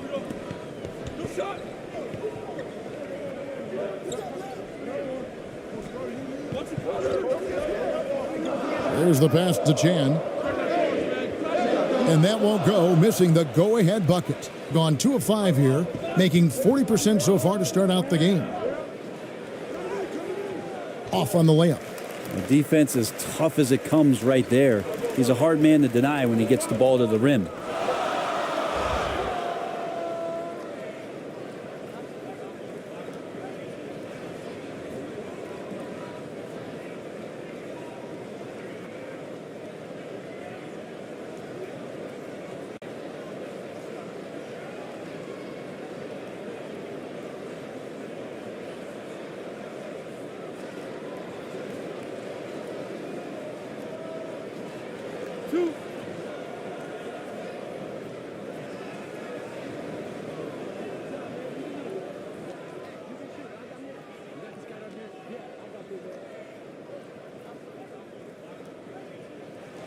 There's the pass to Chan. And that won't go, missing the go-ahead bucket. Gone 2 of 5 here, making 40% so far to start out the game. Off on the layup. The defense is tough as it comes right there. He's a hard man to deny when he gets the ball to the rim.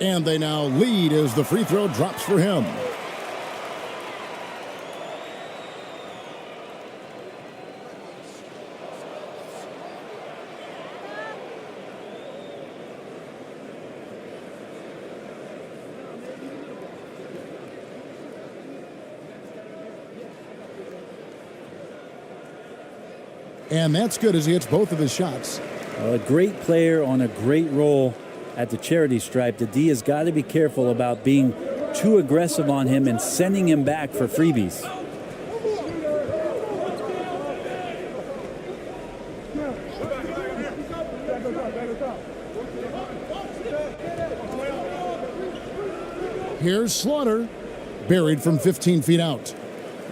And they now lead as the free throw drops for him. And that's good as he hits both of his shots. A great player on a great role at the charity stripe. The D has got to be careful about being too aggressive on him and sending him back for freebies. Here's Slaughter, buried from 15 feet out.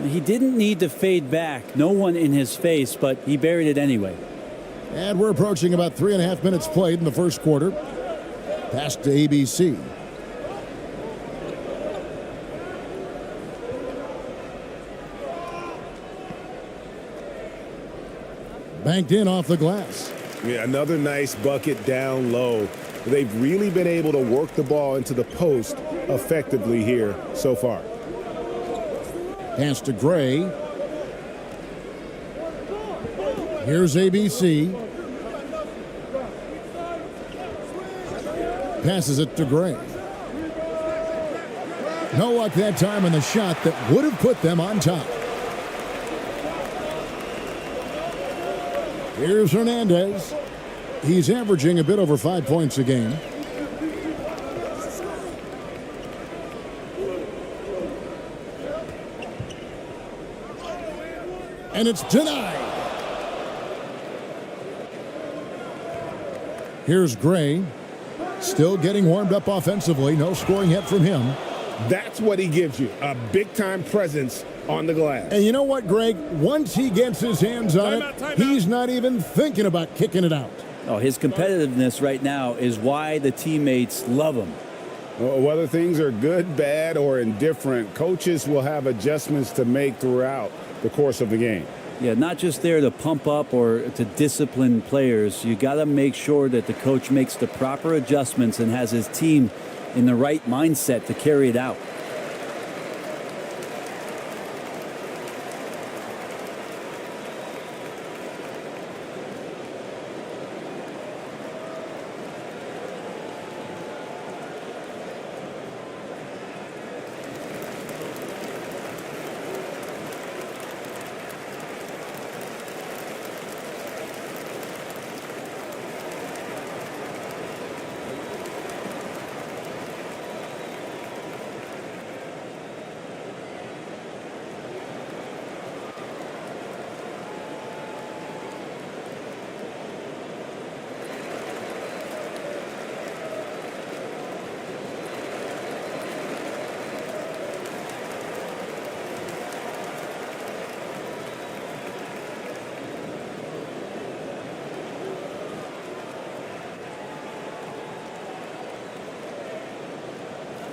He didn't need to fade back. No one in his face, but he buried it anyway. And we're approaching about 3.5 minutes played in the first quarter. Pass to ABC. Banked in off the glass. Yeah, another nice bucket down low. They've really been able to work the ball into the post effectively here so far. Pass to Gray. Here's ABC. Passes it to Gray. No luck that time on the shot that would have put them on top. Here's Hernandez. He's averaging a bit over 5 points a game. And it's denied. Here's Gray. Still getting warmed up offensively. No scoring yet from him. That's what he gives you, a big-time presence on the glass. And you know what, Greg? Once he gets his hands on it, he's not even thinking about kicking it out. Oh, his competitiveness right now is why the teammates love him. Whether things are good, bad, or indifferent, coaches will have adjustments to make throughout the course of the game. Yeah, not just there to pump up or to discipline players. You got to make sure that the coach makes the proper adjustments and has his team in the right mindset to carry it out.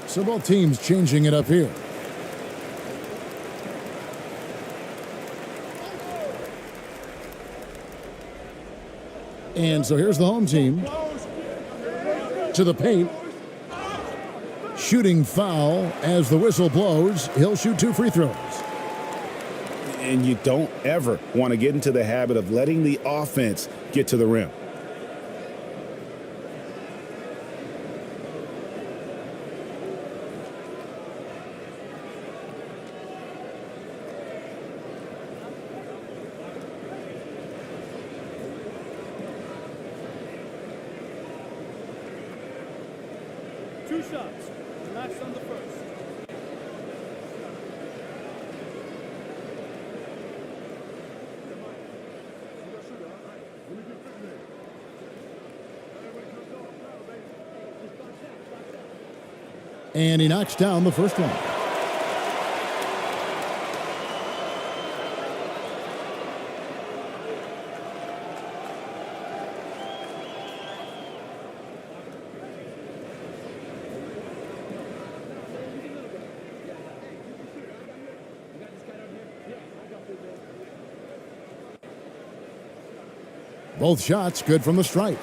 So both teams changing it up here. And so here's the home team. To the paint. Shooting foul as the whistle blows. He'll shoot 2 free throws. And you don't ever want to get into the habit of letting the offense get to the rim. Two shots. Relax on the first. And he knocks down the first one. Both shots good from the stripe.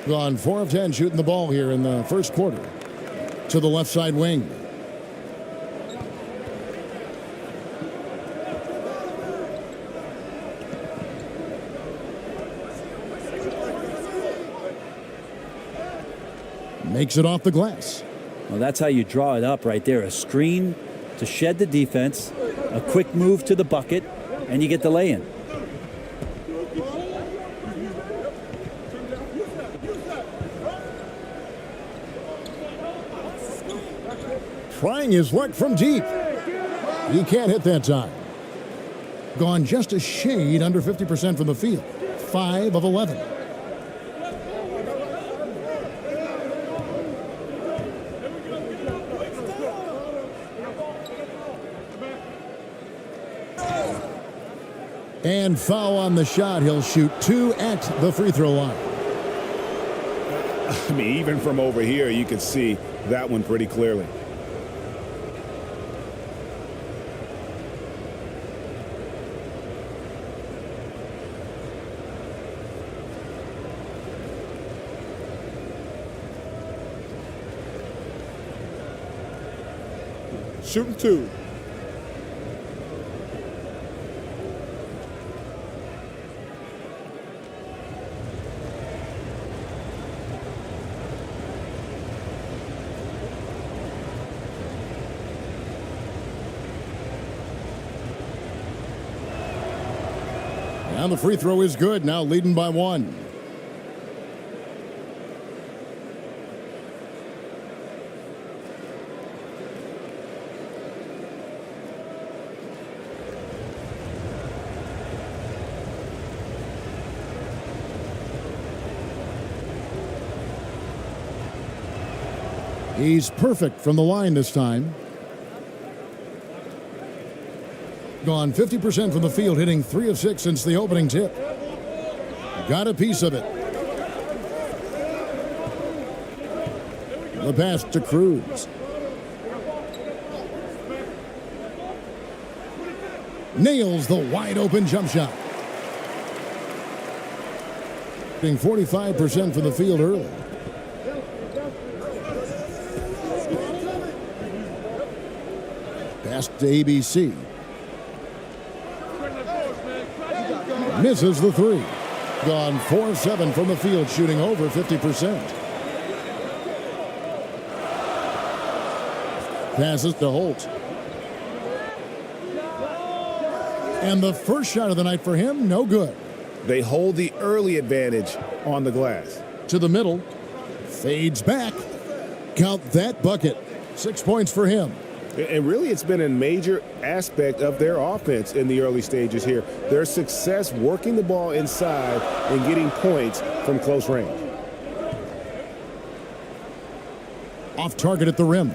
Gone 4 of 10 shooting the ball here in the first quarter. To the left side wing. Makes it off the glass. Well, that's how you draw it up right there. A screen to shed the defense, a quick move to the bucket, and you get the lay-in. Trying his luck from deep. He can't hit that time. Gone just a shade under 50% from the field. 5 of 11. And foul on the shot. He'll shoot 2 at the free throw line. I mean, even from over here, you can see that one pretty clearly. Shooting 2. And the free throw is good, now leading by 1. He's perfect from the line this time. Gone 50% from the field, hitting 3 of 6 since the opening tip. Got a piece of it. The pass to Cruz. Nails the wide open jump shot. Hitting 45% from the field early. Pass to ABC. Misses the three. Gone 4-7 from the field, shooting over 50%. Passes to Holt. And the first shot of the night for him, no good. They hold the early advantage on the glass. To the middle. Fades back. Count that bucket. 6 points for him. And really, it's been a major aspect of their offense in the early stages here. Their success working the ball inside and getting points from close range. Off target at the rim.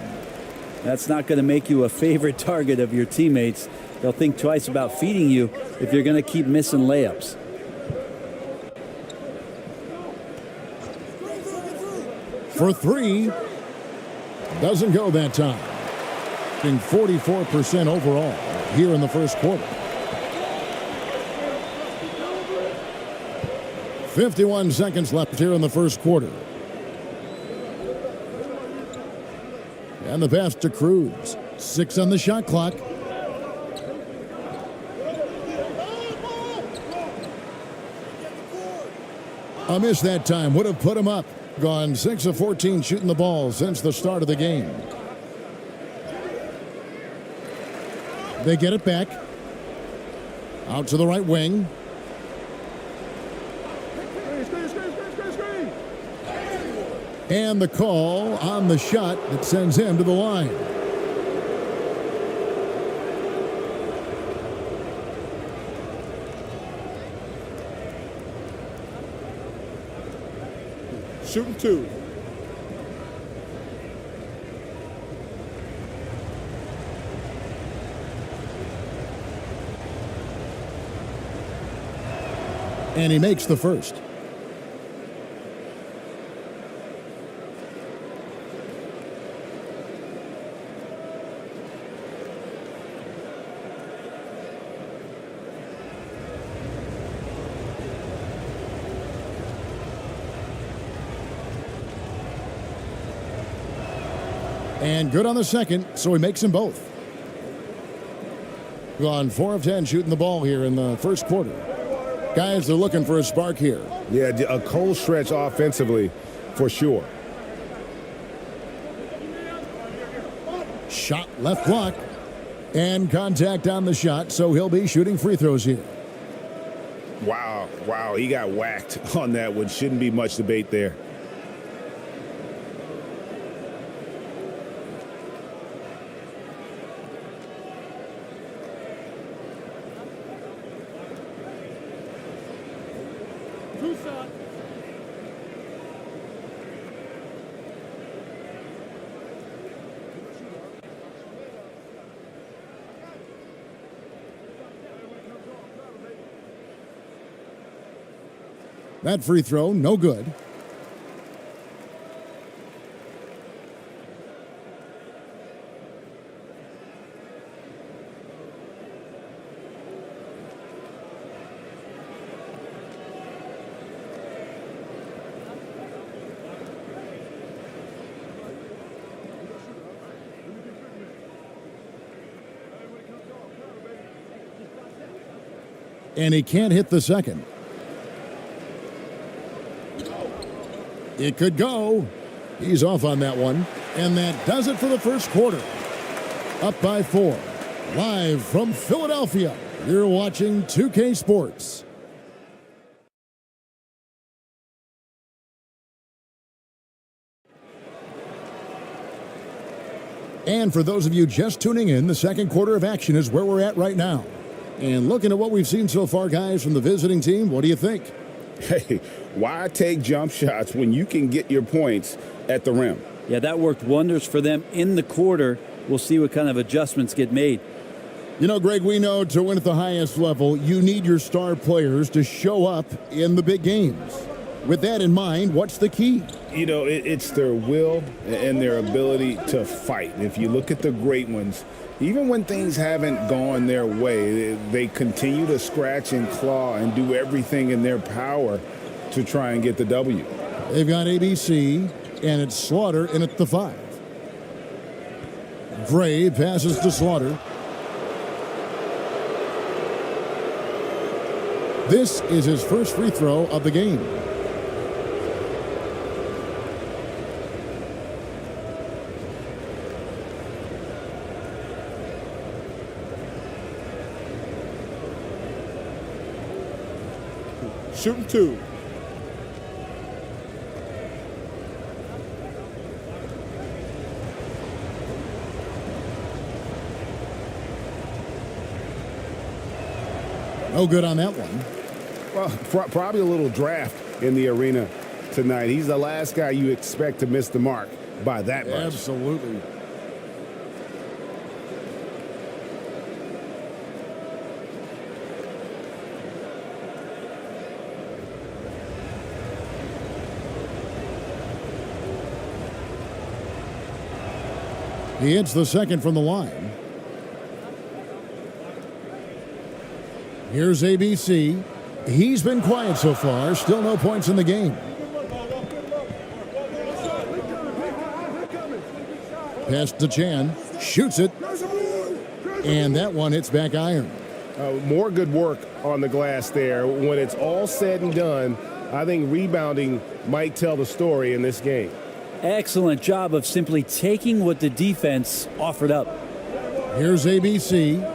That's not going to make you a favorite target of your teammates. They'll think twice about feeding you if you're going to keep missing layups. For three. Doesn't go that time. 44% overall here in the first quarter. 51 seconds left here in the first quarter. And the pass to Cruz. 6 on the shot clock. A miss that time would have put him up. Gone 6 of 14 shooting the ball since the start of the game. They get it back. Out to the right wing. And the call on the shot that sends him to the line. Shooting two. And he makes the first. And good on the second, so he makes them both. Gone 4 of 10 shooting the ball here in the first quarter. Guys are looking for a spark here. Yeah, a cold stretch offensively for sure. Shot left block. And contact on the shot, so he'll be shooting free throws here. Wow, he got whacked on that one. Shouldn't be much debate there. That free throw, no good. And he can't hit the second. It could go. He's off on that one. And that does it for the first quarter. Up by 4. Live from Philadelphia, you're watching 2K Sports. And for those of you just tuning in, the second quarter of action is where we're at right now. And looking at what we've seen so far, guys, from the visiting team, what do you think? Hey, why take jump shots when you can get your points at the rim? Yeah, that worked wonders for them in the quarter. We'll see what kind of adjustments get made. You know, Greg, we know to win at the highest level, you need your star players to show up in the big games. With that in mind, what's the key? You know, it's their will and their ability to fight. If you look at the great ones, even when things haven't gone their way, they continue to scratch and claw and do everything in their power to try and get the W. They've got ABC, and it's Slaughter in at the 5. Gray passes to Slaughter. This is his first free throw of the game. Shooting 2. No good on that one. Well, probably a little draft in the arena tonight. He's the last guy you expect to miss the mark by that much. Absolutely. He hits the second from the line. Here's ABC. He's been quiet so far. Still no points in the game. Pass to Chan. Shoots it. And that one hits back iron. More good work on the glass there. When it's all said and done, I think rebounding might tell the story in this game. Excellent job of simply taking what the defense offered up. Here's ABC.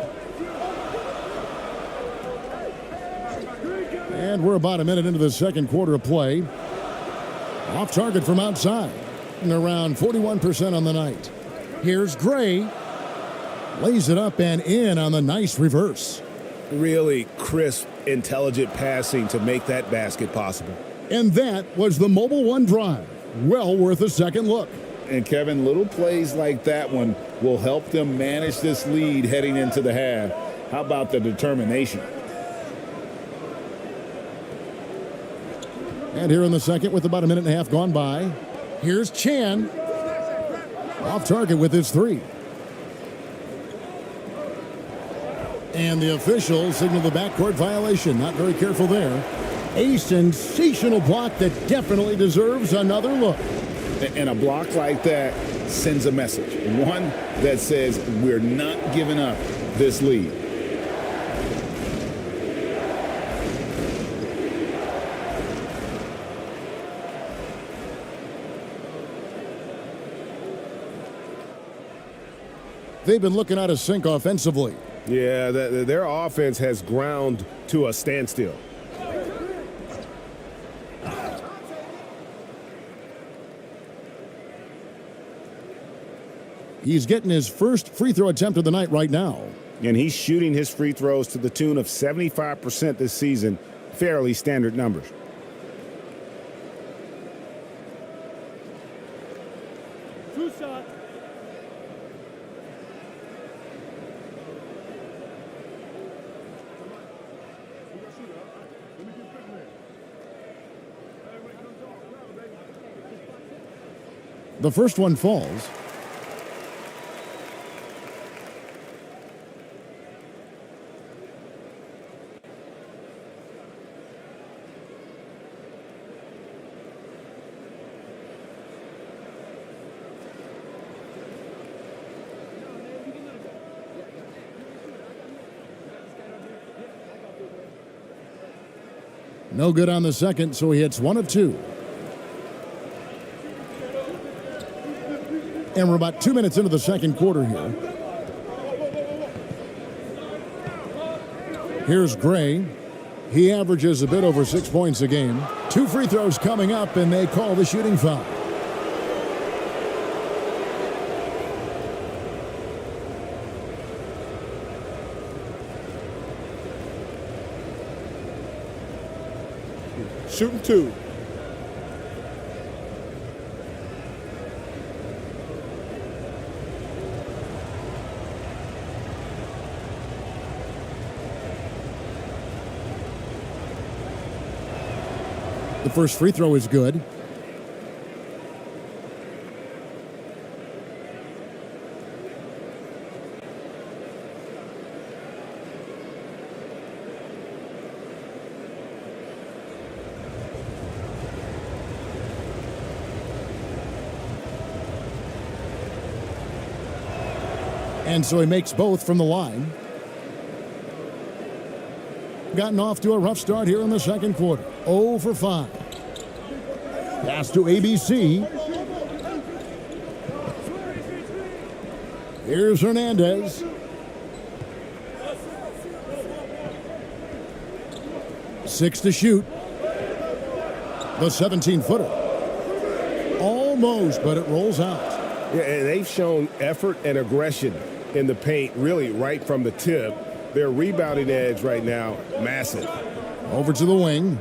And we're about a minute into the second quarter of play. Off target from outside. And around 41% on the night. Here's Gray. Lays it up and in on the nice reverse. Really crisp, intelligent passing to make that basket possible. And that was the Mobile One drive. Well worth a second look. And Kevin, little plays like that one will help them manage this lead heading into the half. How about the determination? And here in the second with about a minute and a half gone by. Here's Chan. Off target with his three. And the officials signal the backcourt violation. Not very careful there. A sensational block that definitely deserves another look. And a block like that sends a message. One that says we're not giving up this lead. They've been looking out of sync offensively. Yeah, their offense has ground to a standstill. He's getting his first free throw attempt of the night right now. And he's shooting his free throws to the tune of 75% this season. Fairly standard numbers. Two shots. The first one falls. No good on the second, so he hits one of two. And we're about 2 minutes into the second quarter here. Here's Gray. He averages a bit over 6 points a game. 2 free throws coming up, and they call the shooting foul. Shooting 2. The first free throw is good. And so he makes both from the line. Gotten off to a rough start here in the second quarter. 0 for 5. Pass to ABC. Here's Hernandez. Six to shoot. The 17-footer. Almost, but it rolls out. Yeah, and they've shown effort and aggression in the paint, really right from the tip. Their rebounding edge right now, massive. Over to the wing.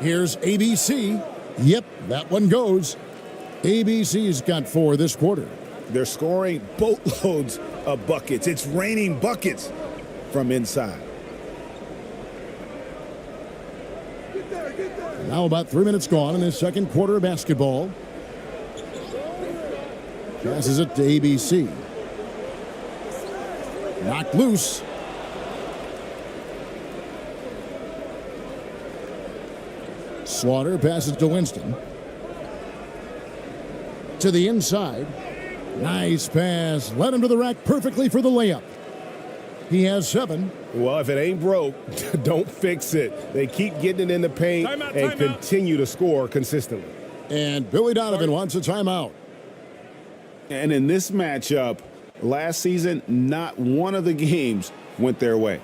Here's ABC. Yep, that one goes. ABC's got 4 this quarter. They're scoring boatloads of buckets. It's raining buckets from inside. Now about 3 minutes gone in this second quarter of basketball. Passes it to ABC. Knocked loose. Slaughter passes to Winston. To the inside. Nice pass. Led him to the rack perfectly for the layup. He has 7. Well, if it ain't broke, don't fix it. They keep getting it in the paint and continue to score consistently. And Billy Donovan wants a timeout. And in this matchup, last season, not one of the games went their way.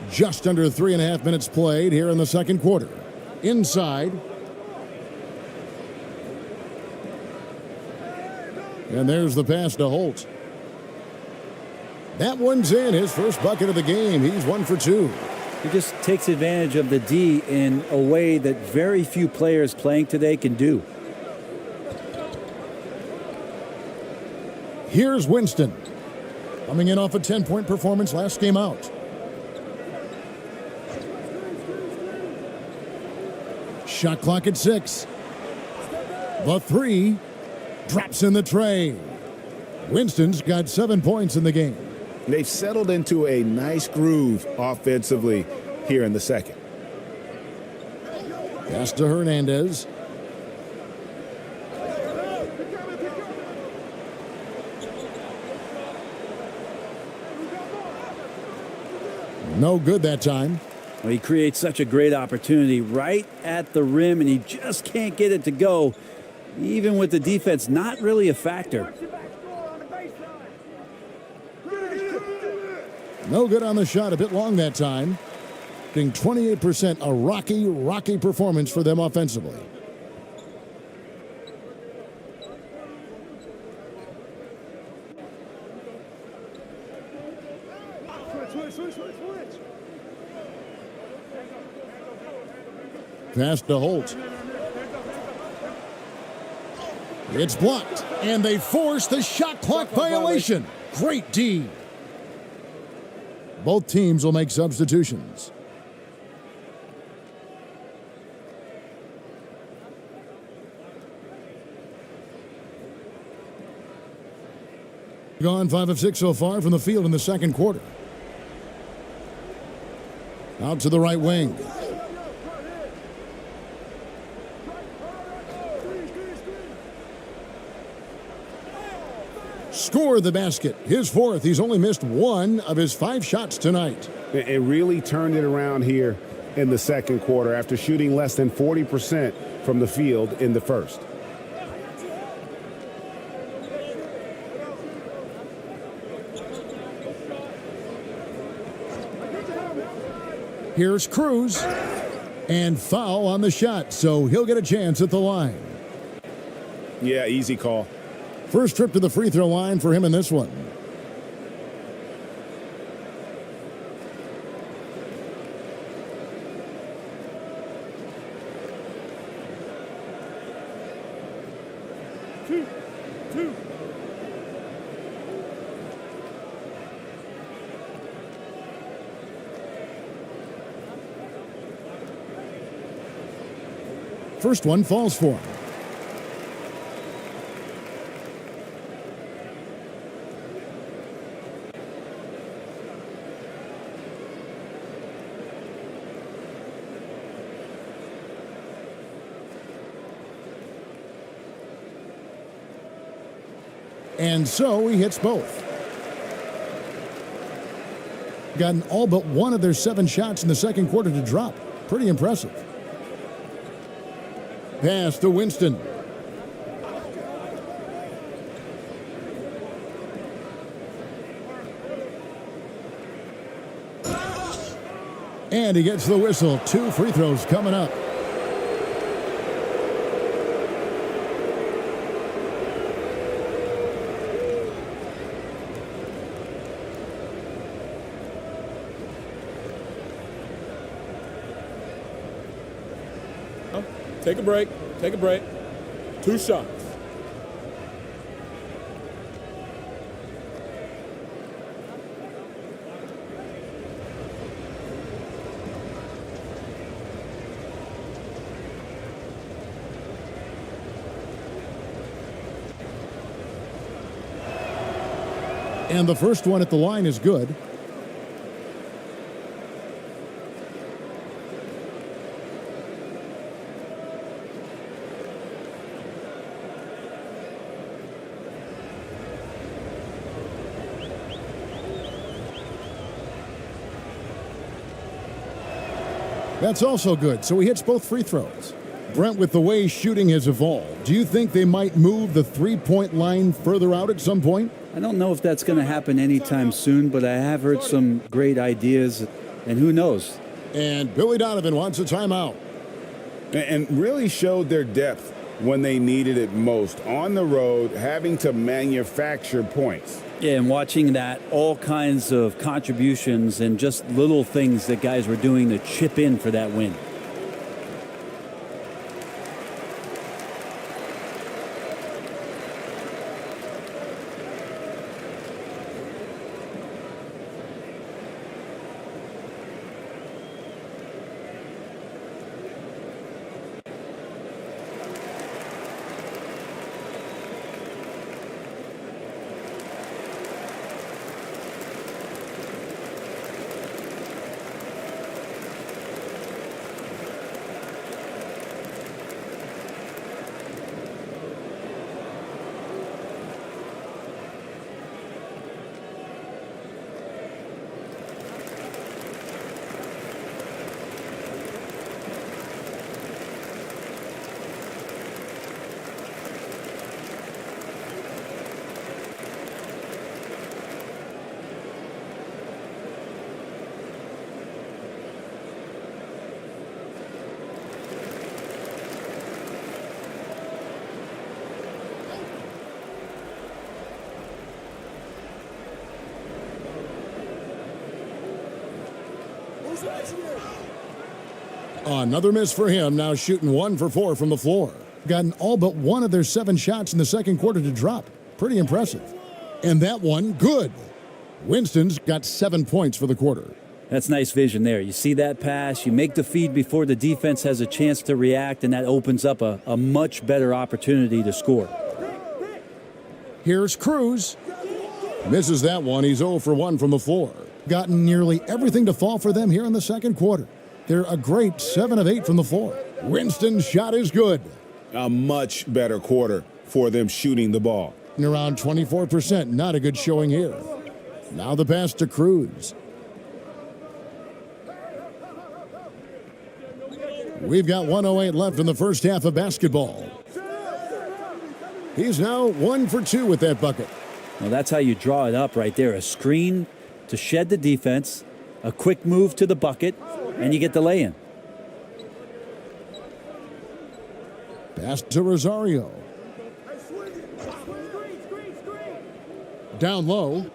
Just under 3.5 minutes played here in the second quarter. Inside. And there's the pass to Holt. That one's in, his first bucket of the game. He's 1 for 2. He just takes advantage of the D in a way that very few players playing today can do. Here's Winston. Coming in off a 10-point performance last game out. Shot clock at 6. The 3 drops in the tray. Winston's got 7 points in the game. They've settled into a nice groove offensively here in the second. Pass to Hernandez. No good that time. Well, he creates such a great opportunity right at the rim, and he just can't get it to go, even with the defense not really a factor. No good on the shot, a bit long that time. Being 28%, a rocky performance for them offensively. Pass to Holt. It's blocked, and they force the shot clock violation. Great D. Both teams will make substitutions. Gone 5 of 6 so far from the field in the second quarter. Out to the right wing. Score the basket. His fourth. He's only missed one of his 5 shots tonight. It really turned it around here in the second quarter after shooting less than 40% from the field in the first. Here's Cruz. And foul on the shot, so he'll get a chance at the line. Yeah, easy call. First trip to the free throw line for him in this one. Two. First one falls for him. And so he hits both. Gotten all but one of their 7 shots in the second quarter to drop. Pretty impressive. Pass to Winston. And he gets the whistle. 2 free throws coming up. Take a break. 2 shots. And the first one at the line is good. That's also good, so he hits both free throws. Brent, with the way shooting has evolved, do you think they might move the three-point line further out at some point? I don't know if that's going to happen anytime soon, but I have heard some great ideas, and who knows? And Billy Donovan wants a timeout. And really showed their depth when they needed it most. On the road, having to manufacture points. Yeah, and watching that, all kinds of contributions and just little things that guys were doing to chip in for that win. Another miss for him, now shooting 1 for 4 from the floor. Gotten all but one of their 7 shots in the second quarter to drop. Pretty impressive. And that one, good. Winston's got 7 points for the quarter. That's nice vision there. You see that pass, you make the feed before the defense has a chance to react, and that opens up a much better opportunity to score. Here's Cruz. Misses that one. He's 0 for 1 from the floor. Gotten nearly everything to fall for them here in the second quarter. They're a great 7 of 8 from the floor. Winston's shot is good. A much better quarter for them shooting the ball. And around 24%, not a good showing here. Now the pass to Cruz. We've got 1:08 left in the first half of basketball. He's now 1 for 2 with that bucket. Well, that's how you draw it up right there. A screen to shed the defense, a quick move to the bucket, and you get the lay-in. Pass to Rosario. Down low.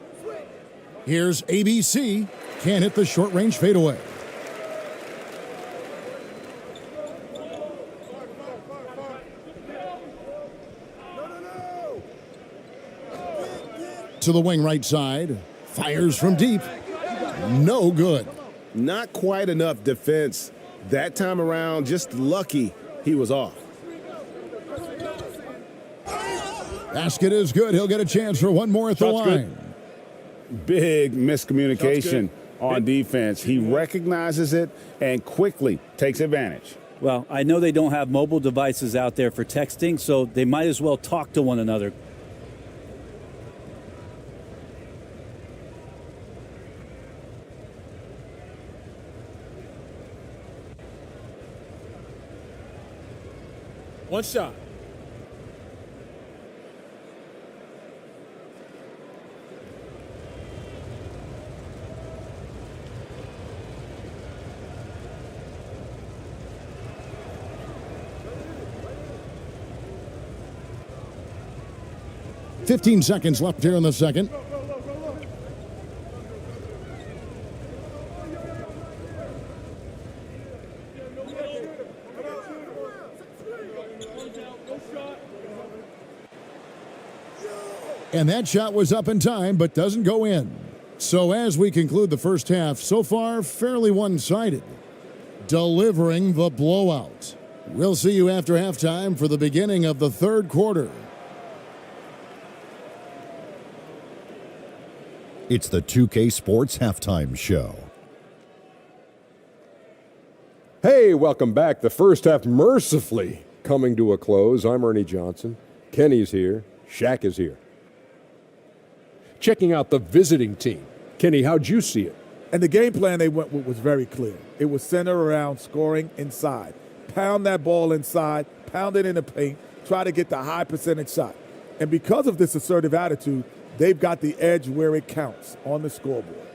Here's ABC. Can't hit the short-range fadeaway. To the wing right side. Fires from deep. No good. Not quite enough defense that time around. Just lucky he was off. Basket is good. He'll get a chance for one more at the line. Big miscommunication on defense. He recognizes it and quickly takes advantage. Well, I know they don't have mobile devices out there for texting, so they might as well talk to one another. One shot. $15 seconds left here in the second. And that shot was up in time, but doesn't go in. So as we conclude the first half, so far fairly one-sided. Delivering the blowout. We'll see you after halftime for the beginning of the third quarter. It's the 2K Sports Halftime Show. Hey, welcome back. The first half mercifully coming to a close. I'm Ernie Johnson. Kenny's here. Shaq is here. Checking out the visiting team. Kenny, how'd you see it? And the game plan they went with was very clear. It was centered around scoring inside. Pound that ball inside, pound it in the paint, try to get the high percentage shot. And because of this assertive attitude, they've got the edge where it counts on the scoreboard.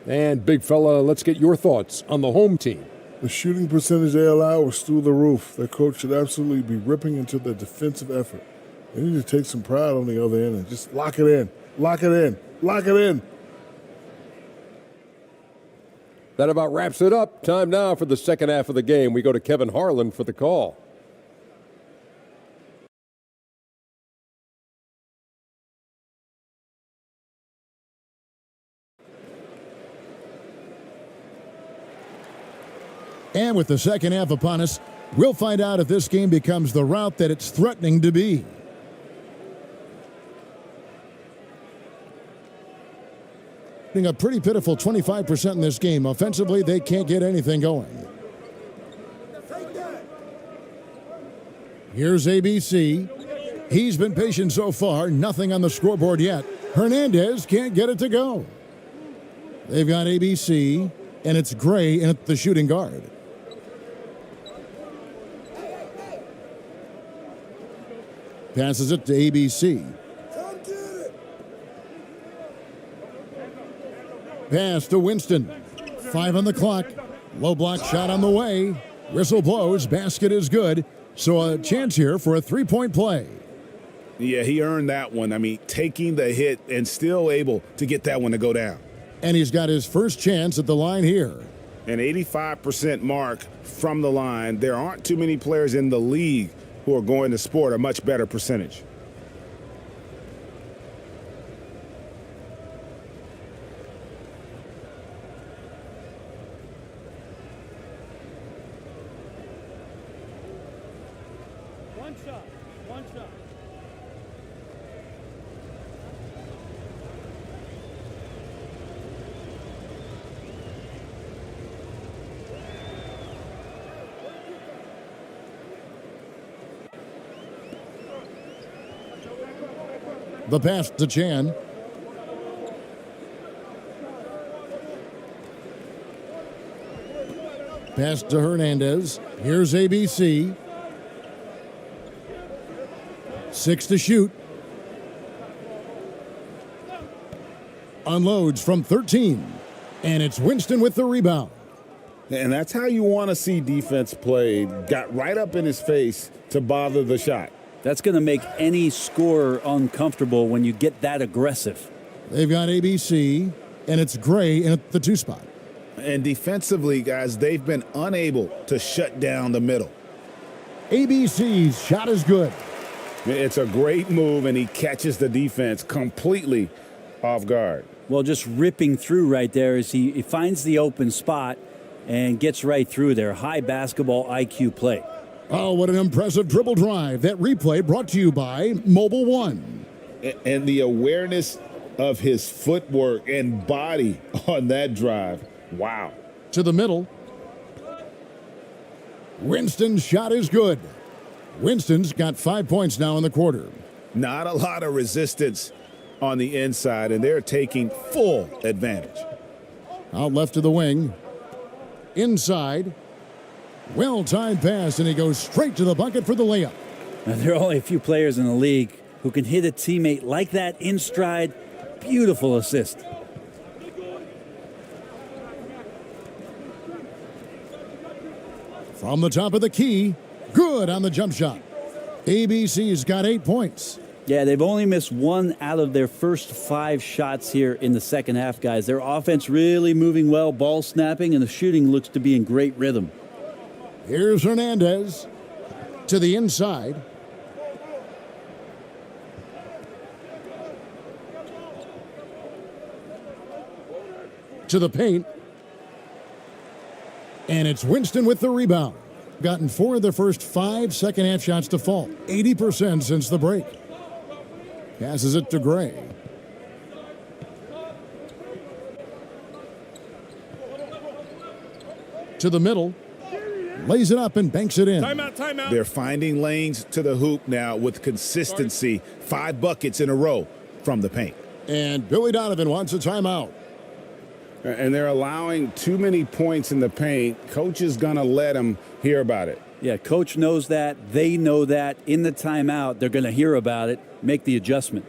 And big fella, let's get your thoughts on the home team. The shooting percentage they allow was through the roof. Their coach should absolutely be ripping into their defensive effort. They need to take some pride on the other end and just lock it in. Lock it in. Lock it in. That about wraps it up. Time now for the second half of the game. We go to Kevin Harlan for the call. And with the second half upon us, we'll find out if this game becomes the route that it's threatening to be. A pretty pitiful 25% in this game. Offensively, they can't get anything going. Here's ABC. He's been patient so far. Nothing on the scoreboard yet. Hernandez can't get it to go. They've got ABC, and it's Gray in at the shooting guard. Passes it to ABC. Pass to Winston. 5 on the clock. Low block shot on the way. Whistle blows. Basket is good. So a chance here for a three-point play. Yeah, he earned that one. I mean, taking the hit and still able to get that one to go down. And he's got his first chance at the line here. An 85% mark from the line. There aren't too many players in the league who are going to sport a much better percentage. One shot. The pass to Chan. Pass to Hernandez. Here's ABC. 6 to shoot. Unloads from 13. And it's Winston with the rebound. And that's how you want to see defense played. Got right up in his face to bother the shot. That's going to make any scorer uncomfortable when you get that aggressive. They've got ABC, and it's Gray in at the 2 spot. And defensively, guys, they've been unable to shut down the middle. ABC's shot is good. It's a great move, and he catches the defense completely off guard. Well, just ripping through right there as he finds the open spot and gets right through there. High basketball IQ play. Oh, what an impressive dribble drive. That replay brought to you by Mobile One. And the awareness of his footwork and body on that drive. Wow. To the middle. Winston's shot is good. Winston's got 5 points now in the quarter. Not a lot of resistance on the inside, and they're taking full advantage. Out left to the wing. Inside. Well-timed pass, and he goes straight to the bucket for the layup. Now, there are only a few players in the league who can hit a teammate like that in stride. Beautiful assist. From the top of the key, good on the jump shot. ABC's got 8 points. Yeah, they've only missed 1 out of their first 5 shots here in the second half, guys. Their offense really moving well, ball snapping, and the shooting looks to be in great rhythm. Here's Hernandez to the inside. To the paint. And it's Winston with the rebound. Gotten 4 of the first 5 second half shots to fall. 80% since the break. Passes it to Gray. To the middle. Lays it up and banks it in. Timeout, timeout. They're finding lanes to the hoop now with consistency. 5 buckets in a row from the paint. And Billy Donovan wants a timeout. And they're allowing too many points in the paint. Coach is going to let them hear about it. Yeah, coach knows that. They know that. In the timeout, they're going to hear about it, make the adjustment.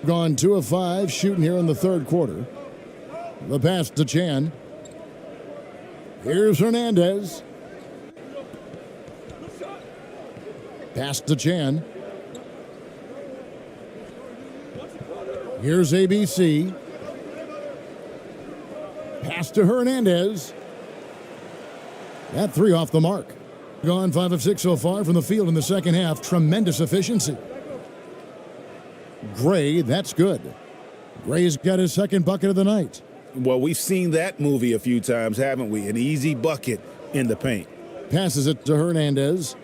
Gone 2 of 5 shooting here in the third quarter. The pass to Chan. Here's Hernandez. Pass to Chan. Here's ABC. Pass to Hernandez. That 3 off the mark. Gone 5 of 6 so far from the field in the second half. Tremendous efficiency. Gray, that's good. Gray's got his second bucket of the night. Well, we've seen that movie a few times, haven't we? An easy bucket in the paint. Passes it to Hernandez.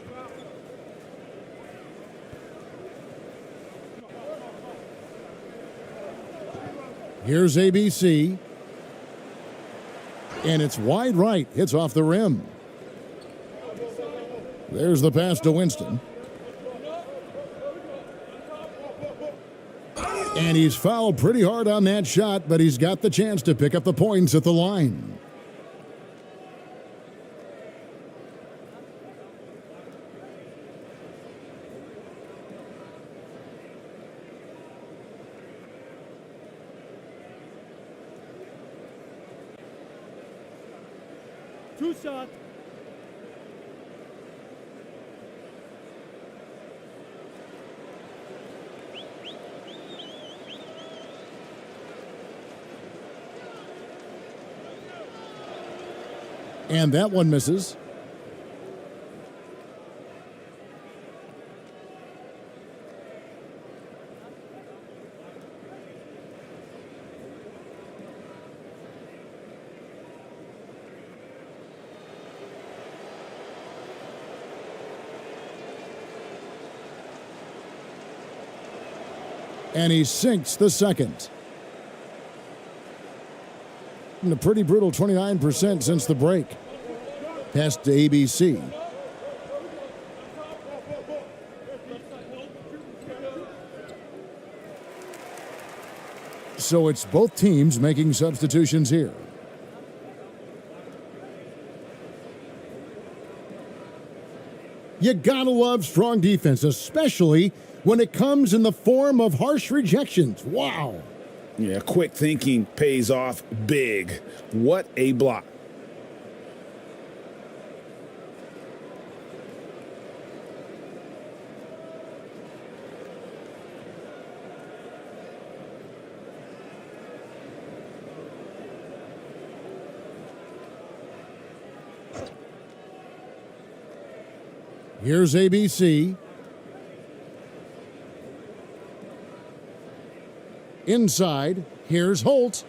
Here's ABC. And it's wide right. Hits off the rim. There's the pass to Winston. And he's fouled pretty hard on that shot, but he's got the chance to pick up the points at the line. Two shots. And that one misses. And he sinks the second. And a pretty brutal 29% since the break. Pass to ABC. So it's both teams making substitutions here. You gotta love strong defense, especially when it comes in the form of harsh rejections. Wow. Yeah, quick thinking pays off big. What a block. Here's ABC. Inside, here's Holt.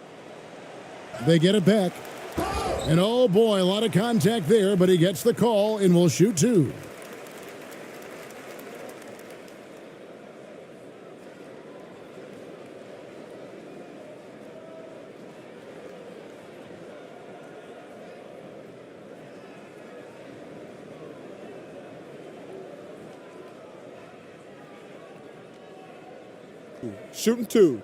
They get it back. And oh boy, a lot of contact there, but he gets the call and will shoot two. Shooting two.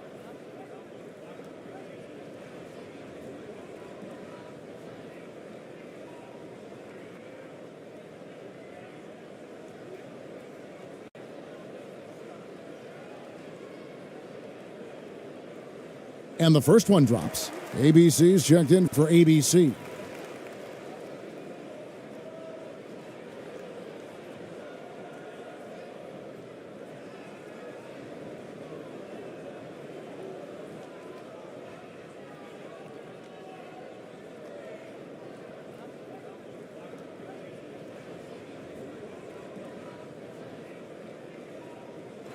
And the first one drops. ABC's checked in for ABC.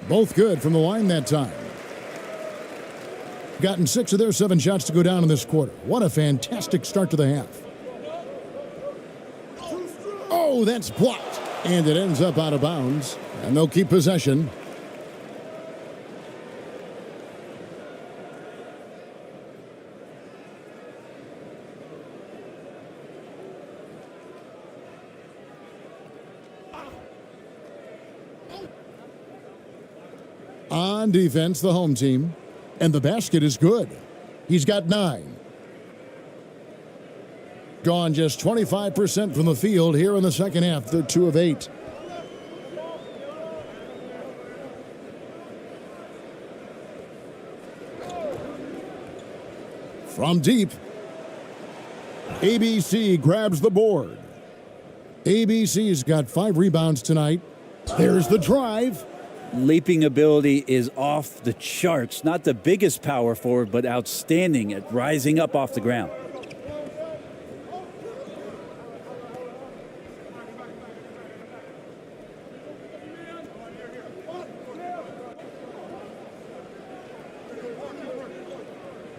Both good from the line that time. Gotten 6 of their 7 shots to go down in this quarter. What a fantastic start to the half. Oh, that's blocked. And it ends up out of bounds. And they'll keep possession. On defense, the home team. And the basket is good. He's got 9. Gone just 25% from the field here in the second half. They're 2 of 8. From deep, ABC grabs the board. ABC's got 5 rebounds tonight. There's the drive. Leaping ability is off the charts. Not the biggest power forward, but outstanding at rising up off the ground.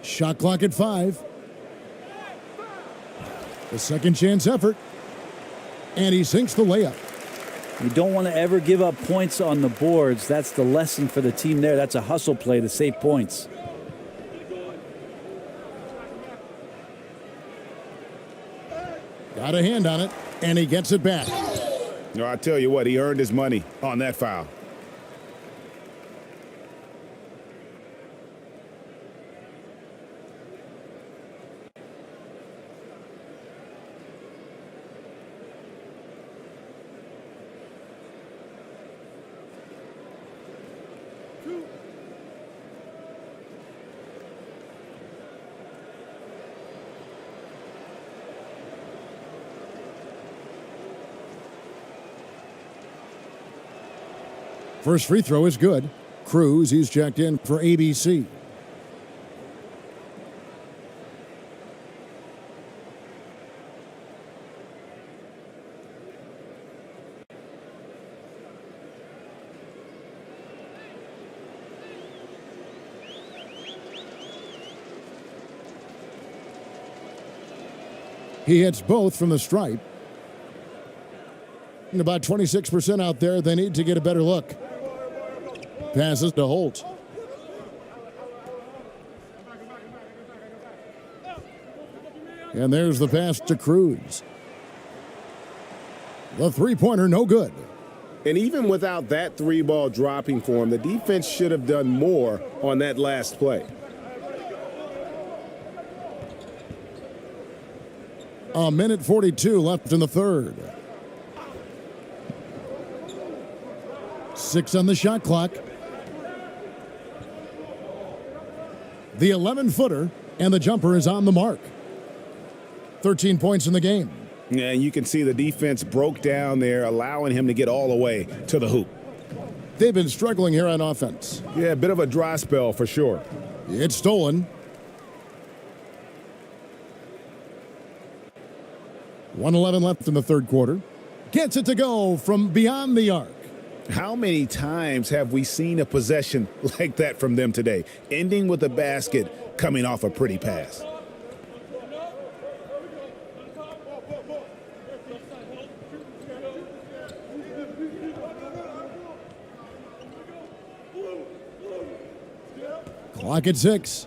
Shot clock at 5. The second chance effort. And he sinks the layup. You don't want to ever give up points on the boards. That's the lesson for the team there. That's a hustle play to save points. Got a hand on it, and he gets it back. No, I tell you what, he earned his money on that foul. First free throw is good. Cruz, he's checked in for ABC. He hits both from the stripe. And about 26% out there, they need to get a better look. Passes to Holt. And there's the pass to Cruz. The three-pointer, no good. And even without that three ball dropping for him, the defense should have done more on that last play. A minute 42 left in the third. 6 on the shot clock. The 11-footer, and the jumper is on the mark. 13 points in the game. Yeah, you can see the defense broke down there, allowing him to get all the way to the hoop. They've been struggling here on offense. Yeah, a bit of a dry spell for sure. It's stolen. 1:11 left in the third quarter. Gets it to go from beyond the arc. How many times have we seen a possession like that from them today, ending with a basket coming off a pretty pass? Clock at 6.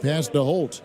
Pass to Holt.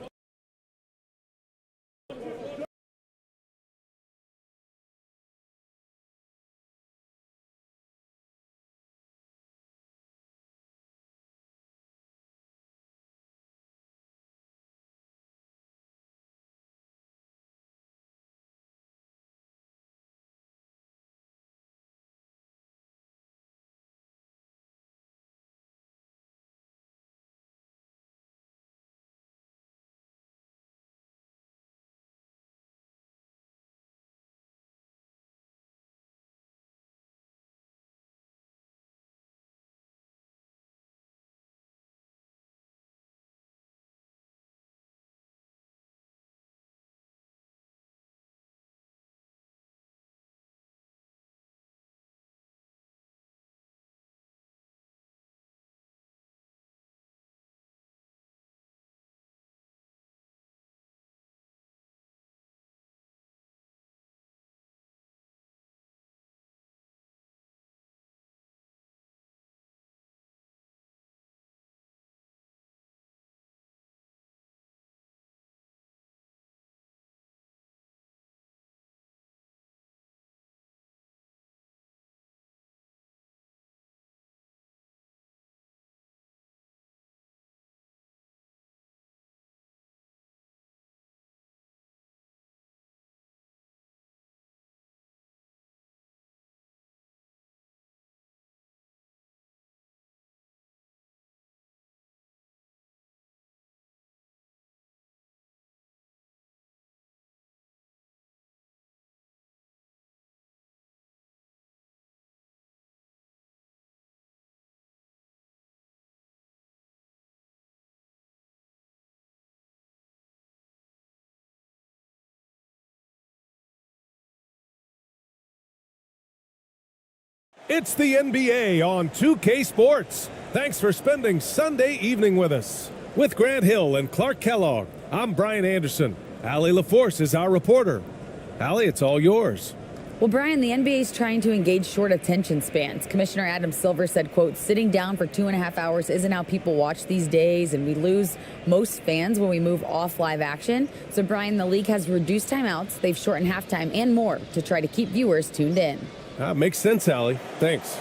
It's the NBA on 2K Sports. Thanks for spending Sunday evening with us. With Grant Hill and Clark Kellogg, I'm Brian Anderson. Allie LaForce is our reporter. Allie, it's all yours. Well, Brian, the NBA is trying to engage short attention spans. Commissioner Adam Silver said, quote, sitting down for 2.5 hours isn't how people watch these days, and we lose most fans when we move off live action. So, Brian, the league has reduced timeouts, they've shortened halftime, and more to try to keep viewers tuned in. Makes sense, Allie. Thanks.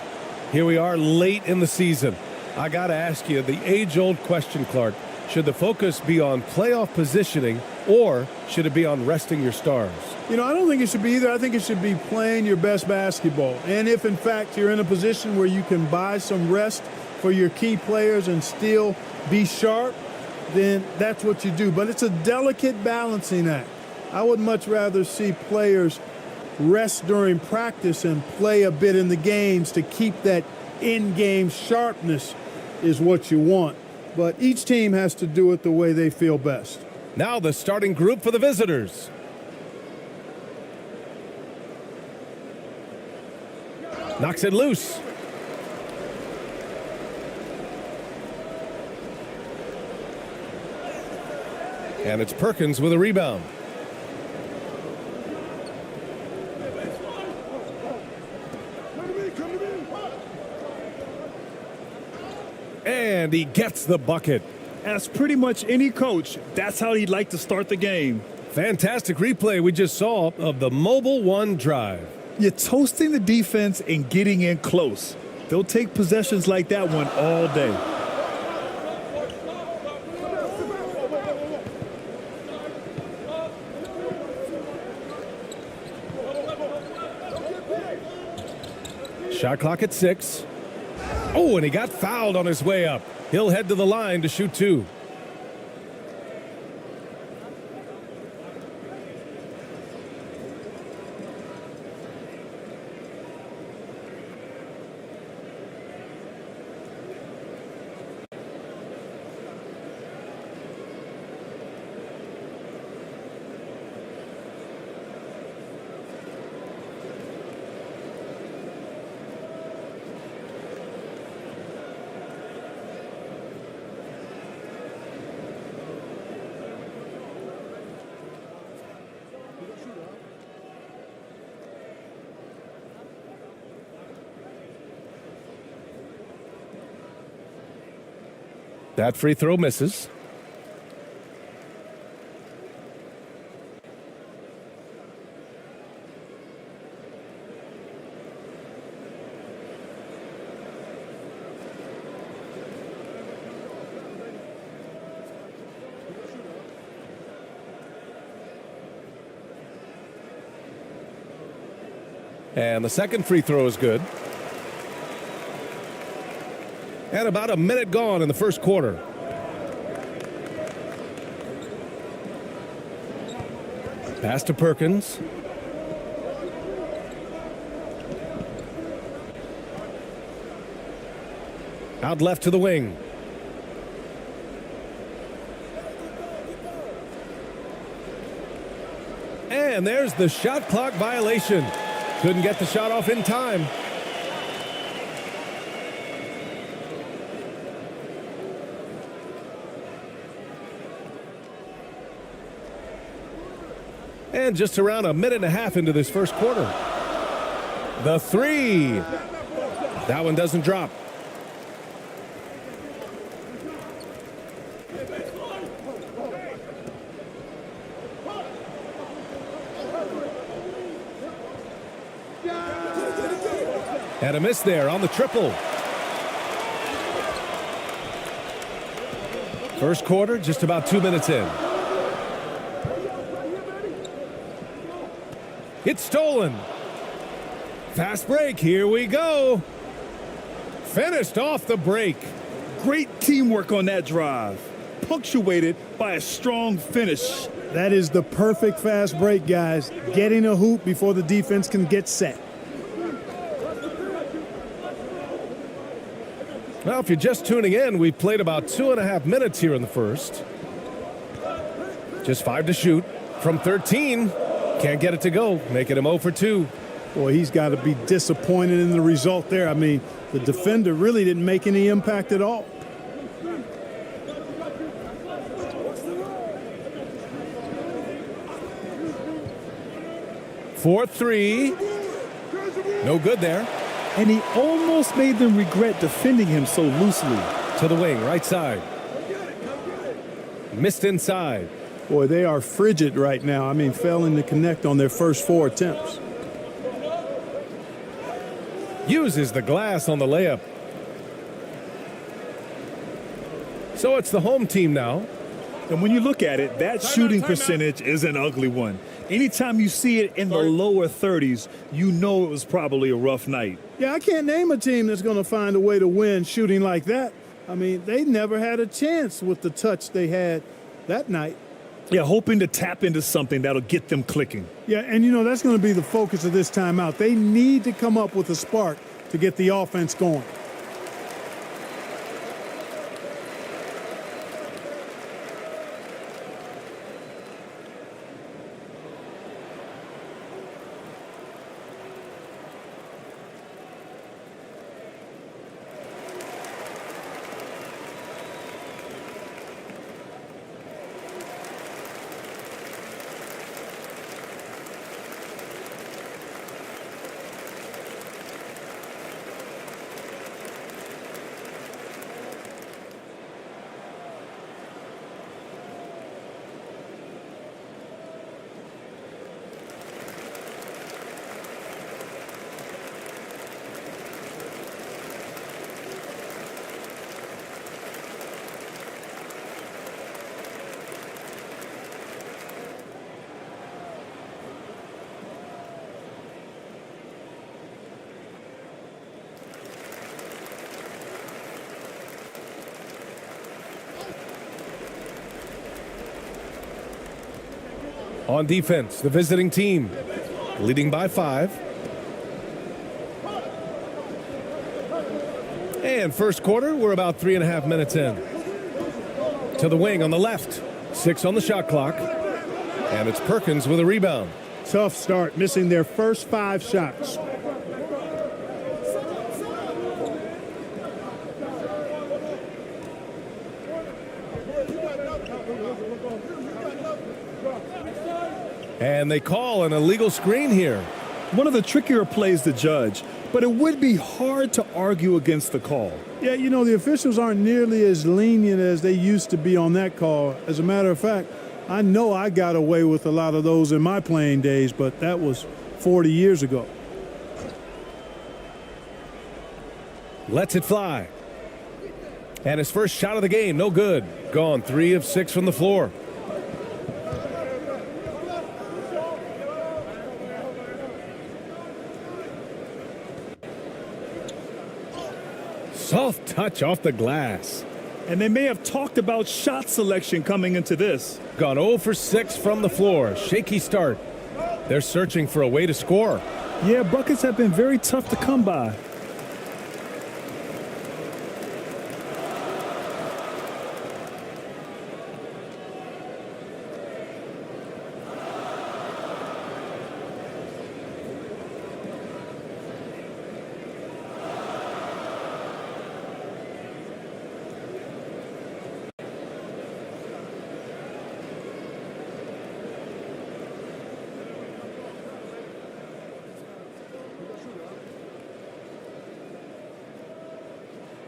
Here we are late in the season. I got to ask you the age-old question, Clark. Should the focus be on playoff positioning Or should it be on resting your stars? You know, I don't think it should be either. I think it should be playing your best basketball. And if, in fact, you're in a position where you can buy some rest for your key players and still be sharp, then that's what you do. But it's a delicate balancing act. I would much rather see players rest during practice and play a bit in the games to keep that in-game sharpness is what you want. But each team has to do it the way they feel best. Now the starting group for the visitors. Knocks it loose. And it's Perkins with a rebound. And he gets the bucket. As pretty much any coach, that's how he'd like to start the game. Fantastic replay we just saw of the Mobile One drive. You're toasting the defense and getting in close. They'll take possessions like that one all day. Shot clock at 6. Oh, and he got fouled on his way up. He'll head to the line to shoot 2. That free throw misses. And the second free throw is good. And about a minute gone in the first quarter. Pass to Perkins. Out left to the wing. And there's the shot clock violation. Couldn't get the shot off in time. And just around a minute and a half into this first quarter. The 3. That one doesn't drop. And a miss there on the triple. First quarter, just about 2 minutes in. It's stolen. Fast break. Here we go. Finished off the break. Great teamwork on that drive. Punctuated by a strong finish. That is the perfect fast break, guys. Getting a hoop before the defense can get set. Well, if you're just tuning in, we've played about 2.5 minutes here in the first. Just 5 to shoot from 13. Can't get it to go, making him 0 for 2. Boy, he's got to be disappointed in the result there. I mean, the defender really didn't make any impact at all. For 3. No good there. And he almost made them regret defending him so loosely. To the wing, right side. Missed inside. Boy, they are frigid right now. I mean, failing to connect on their first 4 attempts. Uses the glass on the layup. So it's the home team now. And when you look at it, that shooting percentage is an ugly one. Anytime you see it in the lower 30s, you know it was probably a rough night. Yeah, I can't name a team that's going to find a way to win shooting like that. I mean, they never had a chance with the touch they had that night. Yeah, hoping to tap into something that'll get them clicking. Yeah, and that's going to be the focus of this timeout. They need to come up with a spark to get the offense going. On defense, the visiting team, leading by 5. And first quarter, we're about 3.5 minutes in. To the wing on the left, 6 on the shot clock. And it's Perkins with a rebound. Tough start, missing their first 5 shots. And they call an illegal screen here. One of the trickier plays to judge, but it would be hard to argue against the call. Yeah, the officials aren't nearly as lenient as they used to be on that call. As a matter of fact, I know I got away with a lot of those in my playing days, but that was 40 years ago. Lets it fly. And his first shot of the game, no good. Gone 3 of 6 from the floor. Soft touch off the glass. And they may have talked about shot selection coming into this. Gone 0 for 6 from the floor. Shaky start. They're searching for a way to score. Yeah, buckets have been very tough to come by.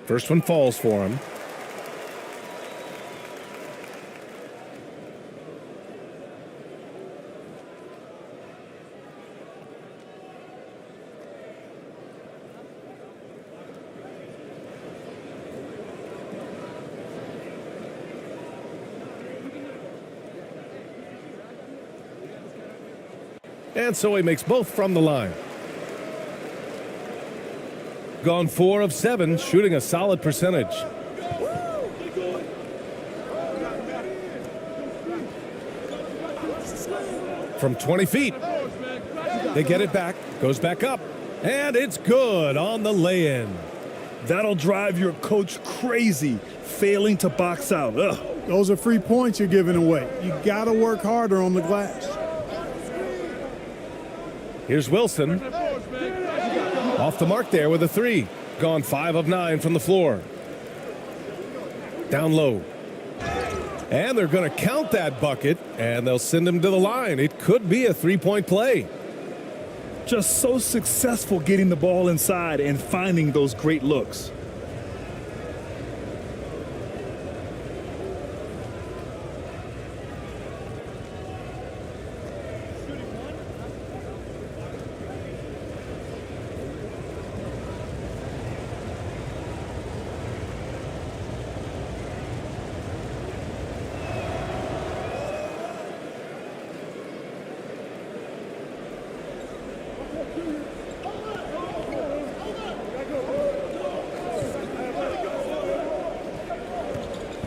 First one falls for him. And so he makes both from the line. Gone 4 of 7, shooting a solid percentage. From 20 feet. They get it back, goes back up, and it's good on the lay-in. That'll drive your coach crazy, failing to box out. Ugh. Those are free points you're giving away. You got to work harder on the glass. Here's Wilson. Off the mark there with a 3. Gone 5 of 9 from the floor. Down low. And they're going to count that bucket, and they'll send him to the line. It could be a 3-point play. Just so successful getting the ball inside and finding those great looks.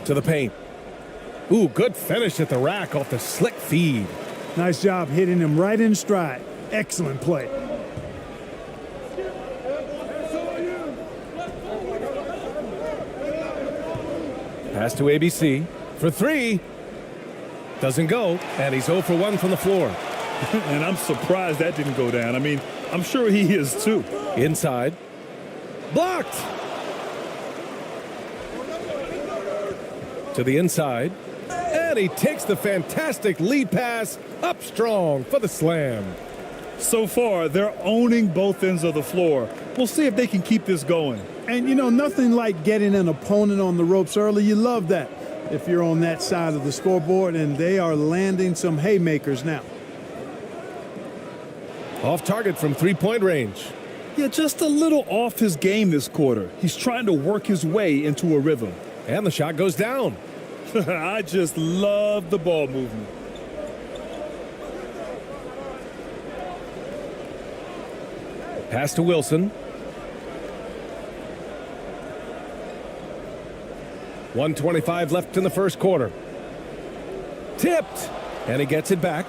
To the paint. Ooh, good finish at the rack off the slick feed. Nice job hitting him right in stride. Excellent play. Pass to ABC for three. Doesn't go, and he's 0 for 1 from the floor. And I'm surprised that didn't go down. I mean, I'm sure he is too. Inside. Blocked. To the inside. And he takes the fantastic lead pass up strong for the slam. So far, they're owning both ends of the floor. We'll see if they can keep this going. And, you know, nothing like getting an opponent on the ropes early. You love that if you're on that side of the scoreboard, and they are landing some haymakers now. Off target from three-point range. Yeah, just a little off his game this quarter. He's trying to work his way into a rhythm. And the shot goes down. I just love the ball movement. Pass to Wilson. 1:25 left in the first quarter. Tipped. And he gets it back.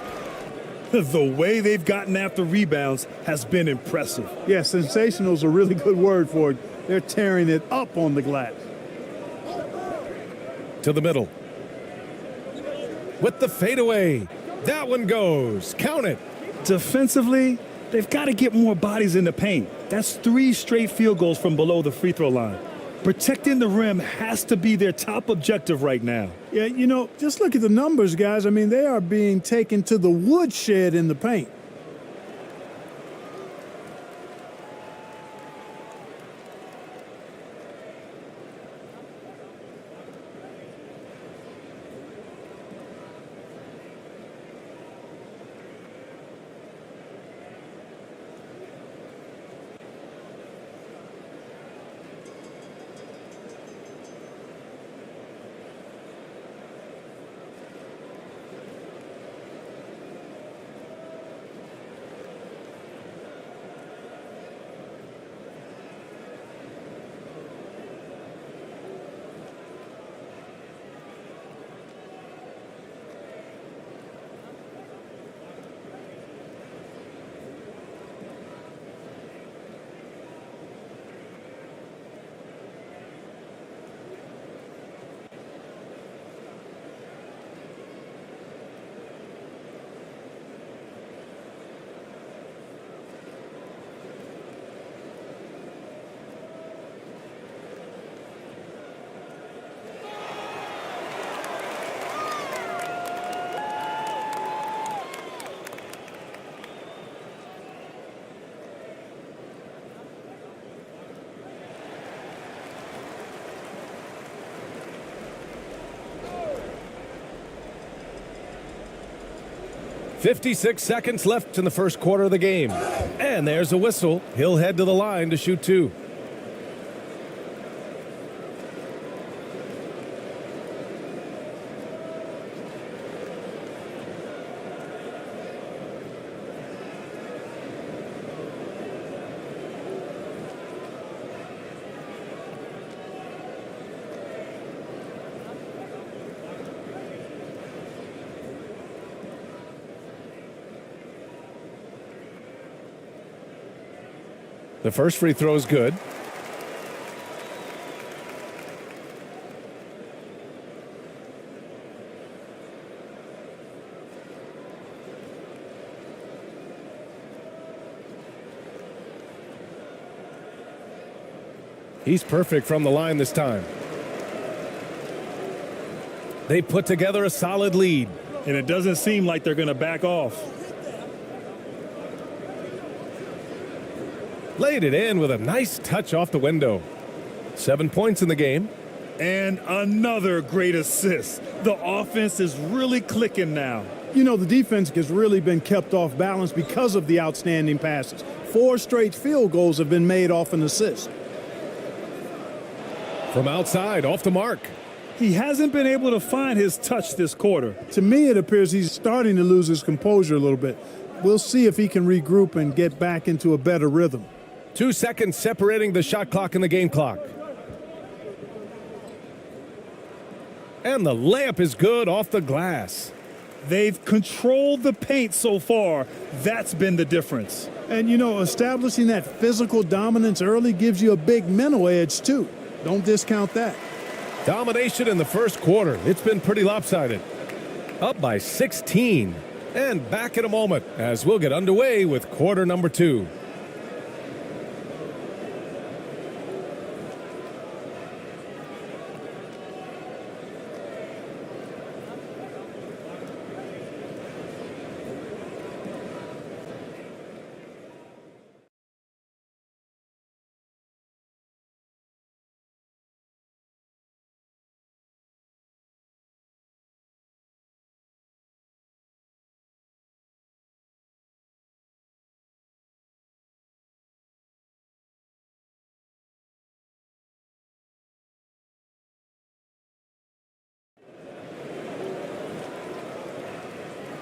The way they've gotten after rebounds has been impressive. Yeah, sensational is a really good word for it. They're tearing it up on the glass. To the middle. With the fadeaway. That one goes. Count it. Defensively, they've got to get more bodies in the paint. That's 3 straight field goals from below the free throw line. Protecting the rim has to be their top objective right now. Yeah, you know, just look at the numbers, guys. I mean, they are being taken to the woodshed in the paint. .56 seconds left in the first quarter of the game. And there's a whistle. He'll head to the line to shoot 2. The first free throw is good. He's perfect from the line this time. They put together a solid lead. And it doesn't seem like they're going to back off. Laid it in with a nice touch off the window. 7 points in the game. And another great assist. The offense is really clicking now. You know, the defense has really been kept off balance because of the outstanding passes. 4 straight field goals have been made off an assist. From outside, off the mark. He hasn't been able to find his touch this quarter. To me, it appears he's starting to lose his composure a little bit. We'll see if he can regroup and get back into a better rhythm. 2 seconds separating the shot clock and the game clock. And the layup is good off the glass. They've controlled the paint so far. That's been the difference. And, establishing that physical dominance early gives you a big mental edge, too. Don't discount that. Domination in the first quarter. It's been pretty lopsided. Up by 16. And back in a moment as we'll get underway with quarter number 2.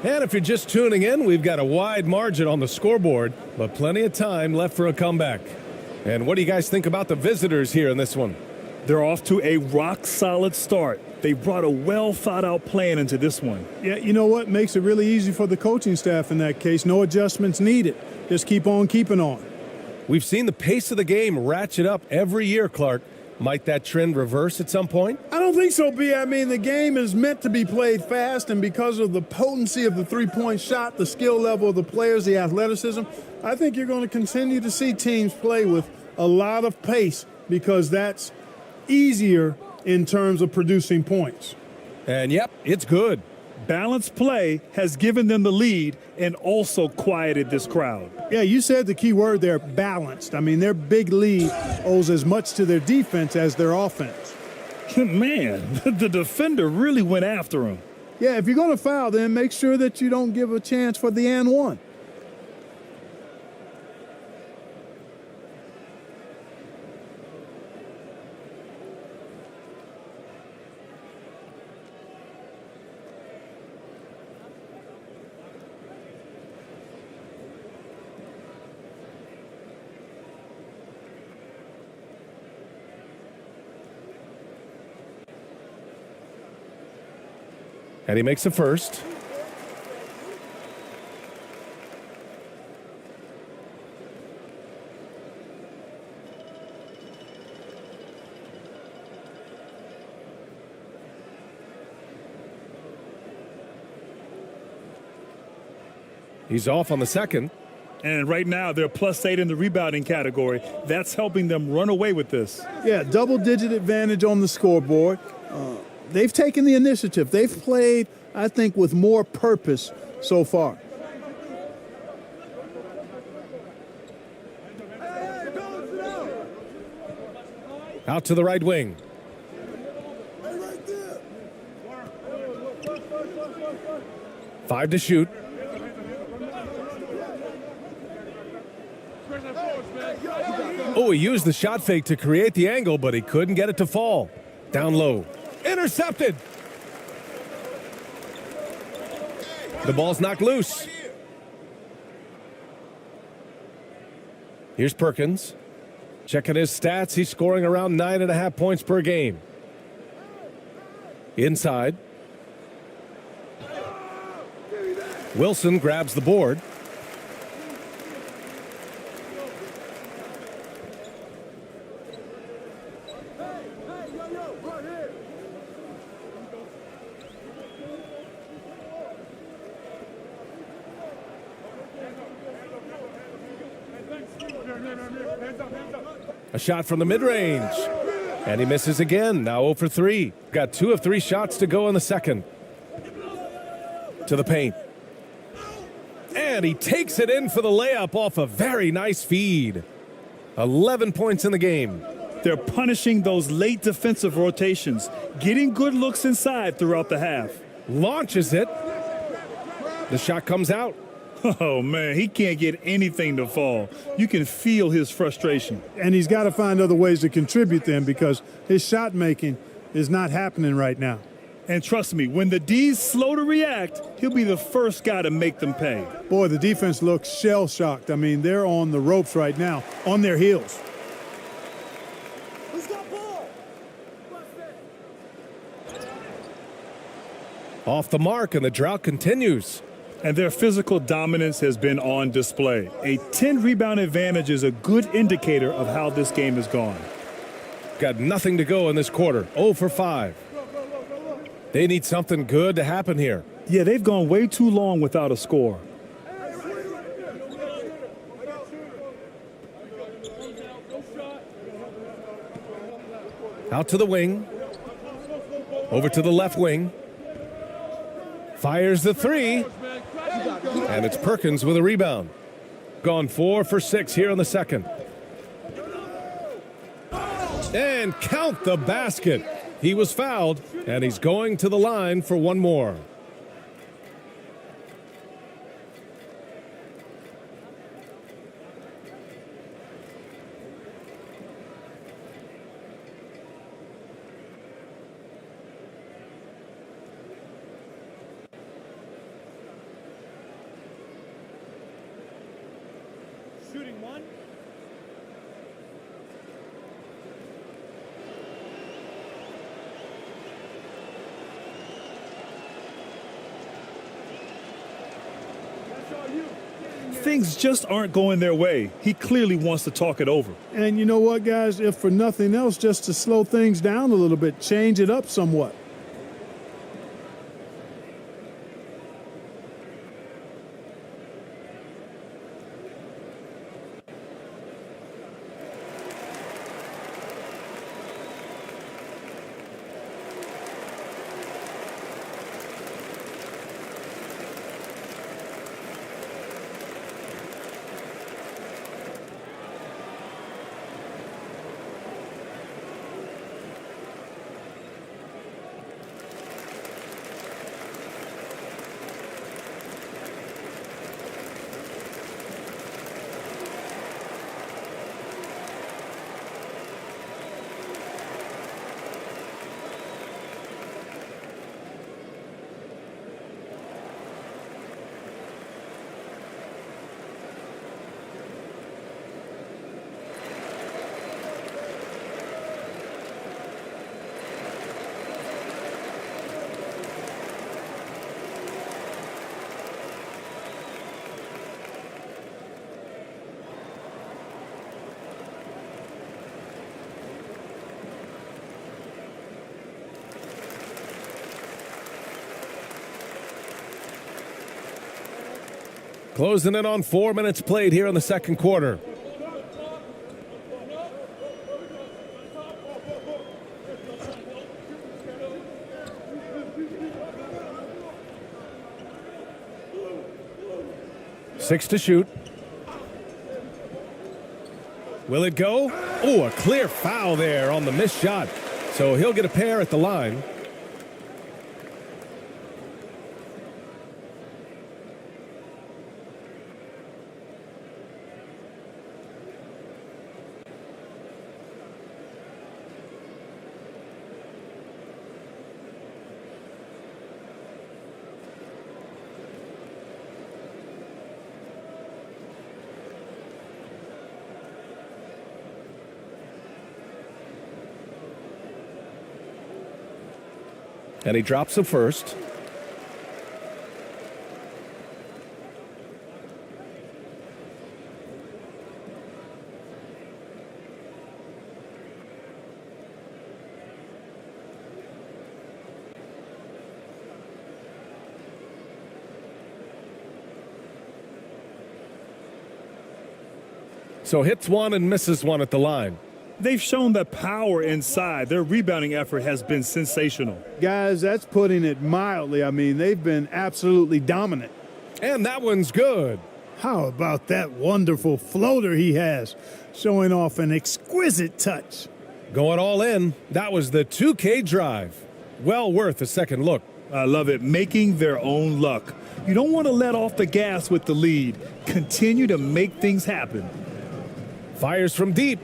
And if you're just tuning in, we've got a wide margin on the scoreboard, but plenty of time left for a comeback. And what do you guys think about the visitors here in this one? They're off to a rock-solid start. They brought a well-thought-out plan into this one. Yeah, you know what? Makes it really easy for the coaching staff in that case. No adjustments needed. Just keep on keeping on. We've seen the pace of the game ratchet up every year, Clark. Might that trend reverse at some point? I don't think so, B. I mean, the game is meant to be played fast, and because of the potency of the three-point shot, the skill level of the players, the athleticism, I think you're going to continue to see teams play with a lot of pace because that's easier in terms of producing points. And, yep, it's good. Balanced play has given them the lead and also quieted this crowd. Yeah, you said the key word there, balanced. I mean, their big lead owes as much to their defense as their offense. Man, the defender really went after him. Yeah, if you're going to foul, then make sure that you don't give a chance for the and one. And he makes the first. He's off on the second. And right now, they're +8 in the rebounding category. That's helping them run away with this. Yeah, double-digit advantage on the scoreboard. They've taken the initiative. They've played, I think, with more purpose so far. Out to the right wing. Five to shoot. Oh, he used the shot fake to create the angle, but he couldn't get it to fall. Down low. Intercepted. The ball's knocked loose. Here's Perkins. Checking his stats, he's scoring around 9.5 points per game. Inside. Wilson grabs the board. A shot from the mid-range. And he misses again. Now 0 for 3. Got 2 of 3 shots to go in the second. To the paint. And he takes it in for the layup off a very nice feed. 11 points in the game. They're punishing those late defensive rotations, getting good looks inside throughout the half. Launches it. The shot comes out. Oh, man, he can't get anything to fall. You can feel his frustration. And he's got to find other ways to contribute then because his shot making is not happening right now. And trust me, when the D's slow to react, he'll be the first guy to make them pay. Boy, the defense looks shell-shocked. I mean, they're on the ropes right now, on their heels. Off the mark, and the drought continues. And their physical dominance has been on display. A 10-rebound advantage is a good indicator of how this game has gone. Got nothing to go in this quarter. 0 for 5. They need something good to happen here. Yeah, they've gone way too long without a score. Out to the wing. Over to the left wing. Fires the three. And it's Perkins with a rebound. Gone 4 for 6 here in the second. And count the basket. He was fouled, and he's going to the line for one more. Shooting one. Things just aren't going their way. He clearly wants to talk it over. And you know what, guys? If for nothing else, just to slow things down a little bit, change it up somewhat. Closing in on 4 minutes played here in the second quarter. Six to shoot. Will it go? Oh, a clear foul there on the missed shot. So he'll get a pair at the line. And he drops the first. So hits one and misses one at the line. They've shown the power inside. Their rebounding effort has been sensational. Guys, that's putting it mildly. I mean, they've been absolutely dominant. And that one's good. How about that wonderful floater he has, showing off an exquisite touch. Going all in. That was the 2K drive. Well worth a second look. I love it. Making their own luck. You don't want to let off the gas with the lead. Continue to make things happen. Fires from deep.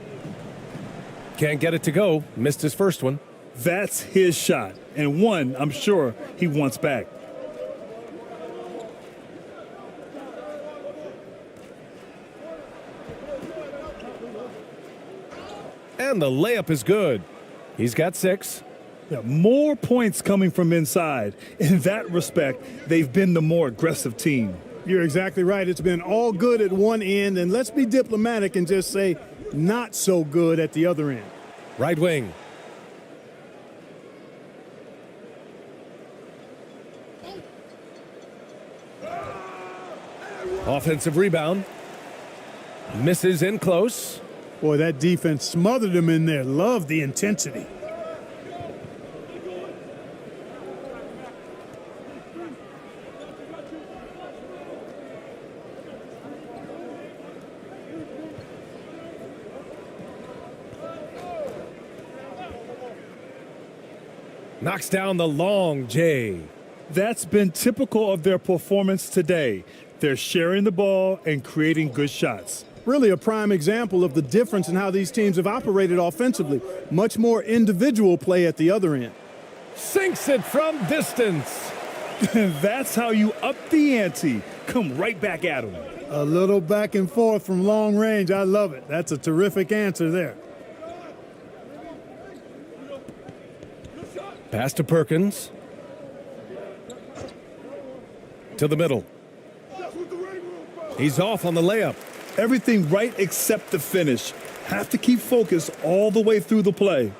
Can't get it to go. Missed his first one. That's his shot, and one I'm sure he wants back. And the layup is good. He's got 6. Yeah, more points coming from inside. In that respect, they've been the more aggressive team. You're exactly right. It's been all good at one end, and let's be diplomatic and just say not so good at the other end. Right wing. Offensive rebound. Misses in close. Boy, that defense smothered him in there. Love the intensity. Knocks down the long J. That's been typical of their performance today. They're sharing the ball and creating good shots. Really a prime example of the difference in how these teams have operated offensively. Much more individual play at the other end. Sinks it from distance. That's how you up the ante. Come right back at them. A little back and forth from long range. I love it. That's a terrific answer there. Pass to Perkins. To the middle. He's off on the layup. Everything right except the finish. Have to keep focus all the way through the play.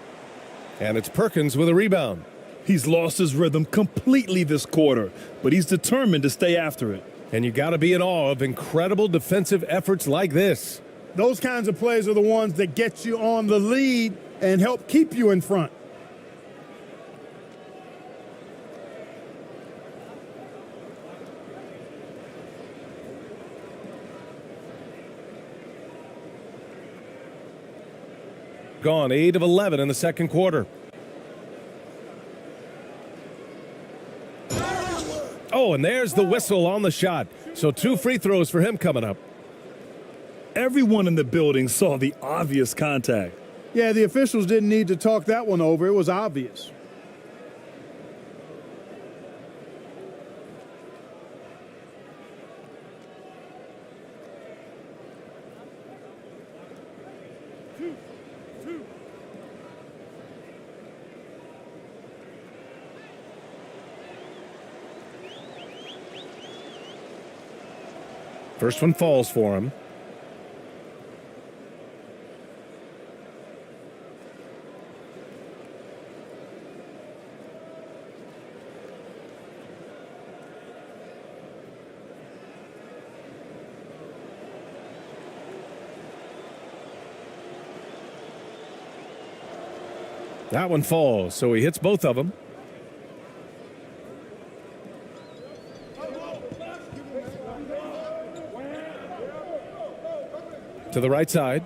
And it's Perkins with a rebound. He's lost his rhythm completely this quarter, but he's determined to stay after it. And you got to be in awe of incredible defensive efforts like this. Those kinds of plays are the ones that get you on the lead and help keep you in front. Gone 8 of 11 in the second quarter. Oh, and there's the whistle on the shot. So 2 free throws for him coming up. Everyone in the building saw the obvious contact. Yeah, the officials didn't need to talk that one over. It was obvious. First one falls for him. That one falls, so he hits both of them. To the right side.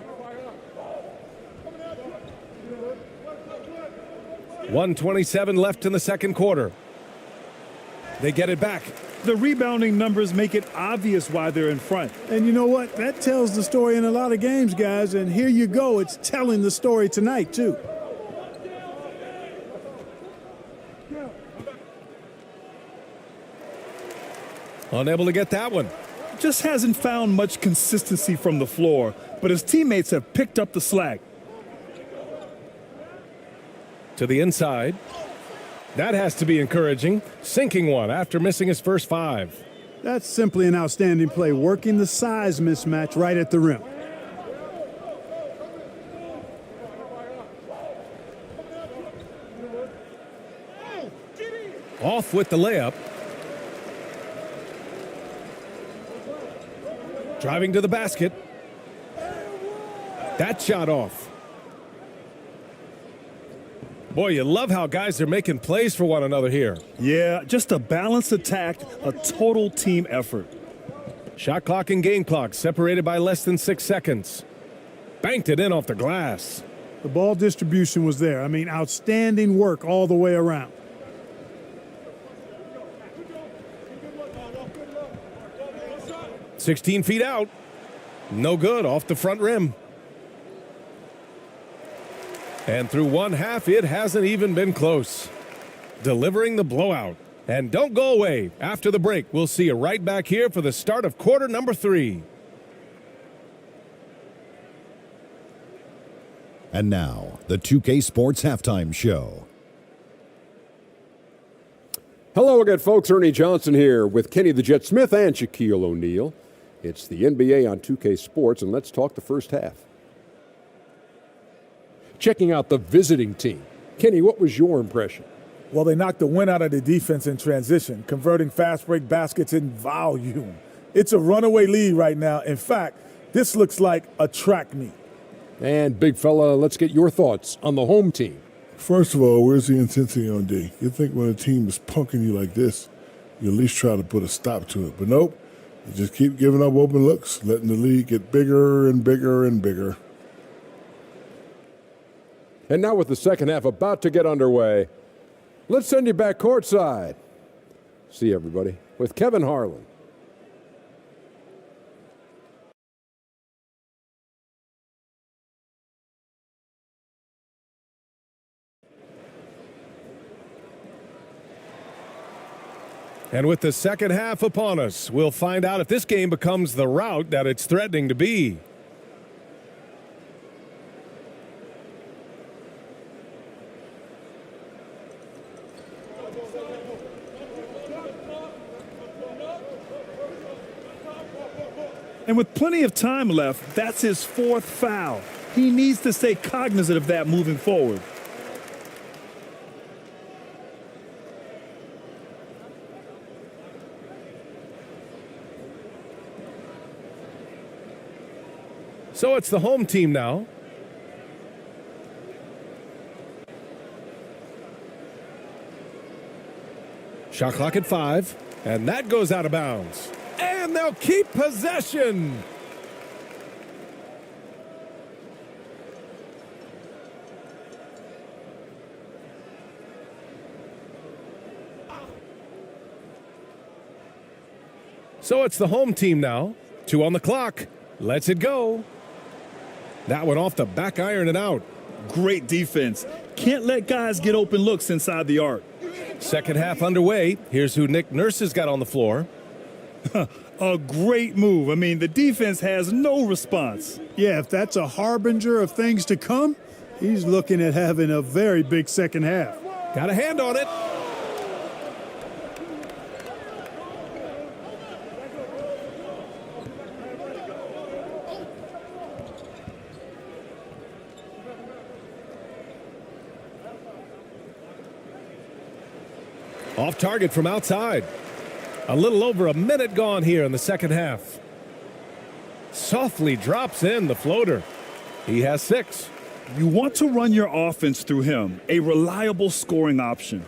1:27 left in the second quarter. They get it back. The rebounding numbers make it obvious why they're in front. And you know what? That tells the story in a lot of games, guys. And here you go. It's telling the story tonight, too. Unable to get that one. Just hasn't found much consistency from the floor, but his teammates have picked up the slack. To the inside. That has to be encouraging. Sinking one after missing his first 5. That's simply an outstanding play, working the size mismatch right at the rim. Off with the layup. Driving to the basket. That shot off. Boy, you love how guys are making plays for one another here. Yeah, just a balanced attack, a total team effort. Shot clock and game clock separated by less than 6 seconds. Banked it in off the glass. The ball distribution was there. I mean, outstanding work all the way around. "16 feet out. No good off the front rim. And through one half, it hasn't even been close. Delivering the blowout. And don't go away. After the break, we'll see you right back here for the start of quarter number 3. And now, the 2K Sports Halftime Show. Hello again, folks. Ernie Johnson here with Kenny the Jet Smith and Shaquille O'Neal. It's the NBA on 2K Sports, and let's talk the first half. Checking out the visiting team. Kenny, what was your impression? Well, they knocked the wind out of the defense in transition, converting fast break baskets in volume. It's a runaway lead right now. In fact, this looks like a track meet. And big fella, let's get your thoughts on the home team. First of all, where's the intensity on D? You'd think when a team is punking you like this, you at least try to put a stop to it. But nope, you just keep giving up open looks, letting the lead get bigger and bigger and bigger. And now with the second half about to get underway, let's send you back courtside. See everybody with Kevin Harlan. And with the second half upon us, we'll find out if this game becomes the rout that it's threatening to be. And with plenty of time left, that's his fourth foul. He needs to stay cognizant of that moving forward. So it's the home team now. Shot clock at 5, and that goes out of bounds. And they'll keep possession. So it's the home team now. 2 on the clock. Lets it go. That one off the back iron and out. Great defense. Can't let guys get open looks inside the arc. Second half underway. Here's who Nick Nurse has got on the floor. A great move. I mean, the defense has no response. Yeah, if that's a harbinger of things to come, he's looking at having a very big second half. Got a hand on it. Off target from outside. A little over a minute gone here in the second half. Softly drops in the floater. He has 6. You want to run your offense through him, a reliable scoring option.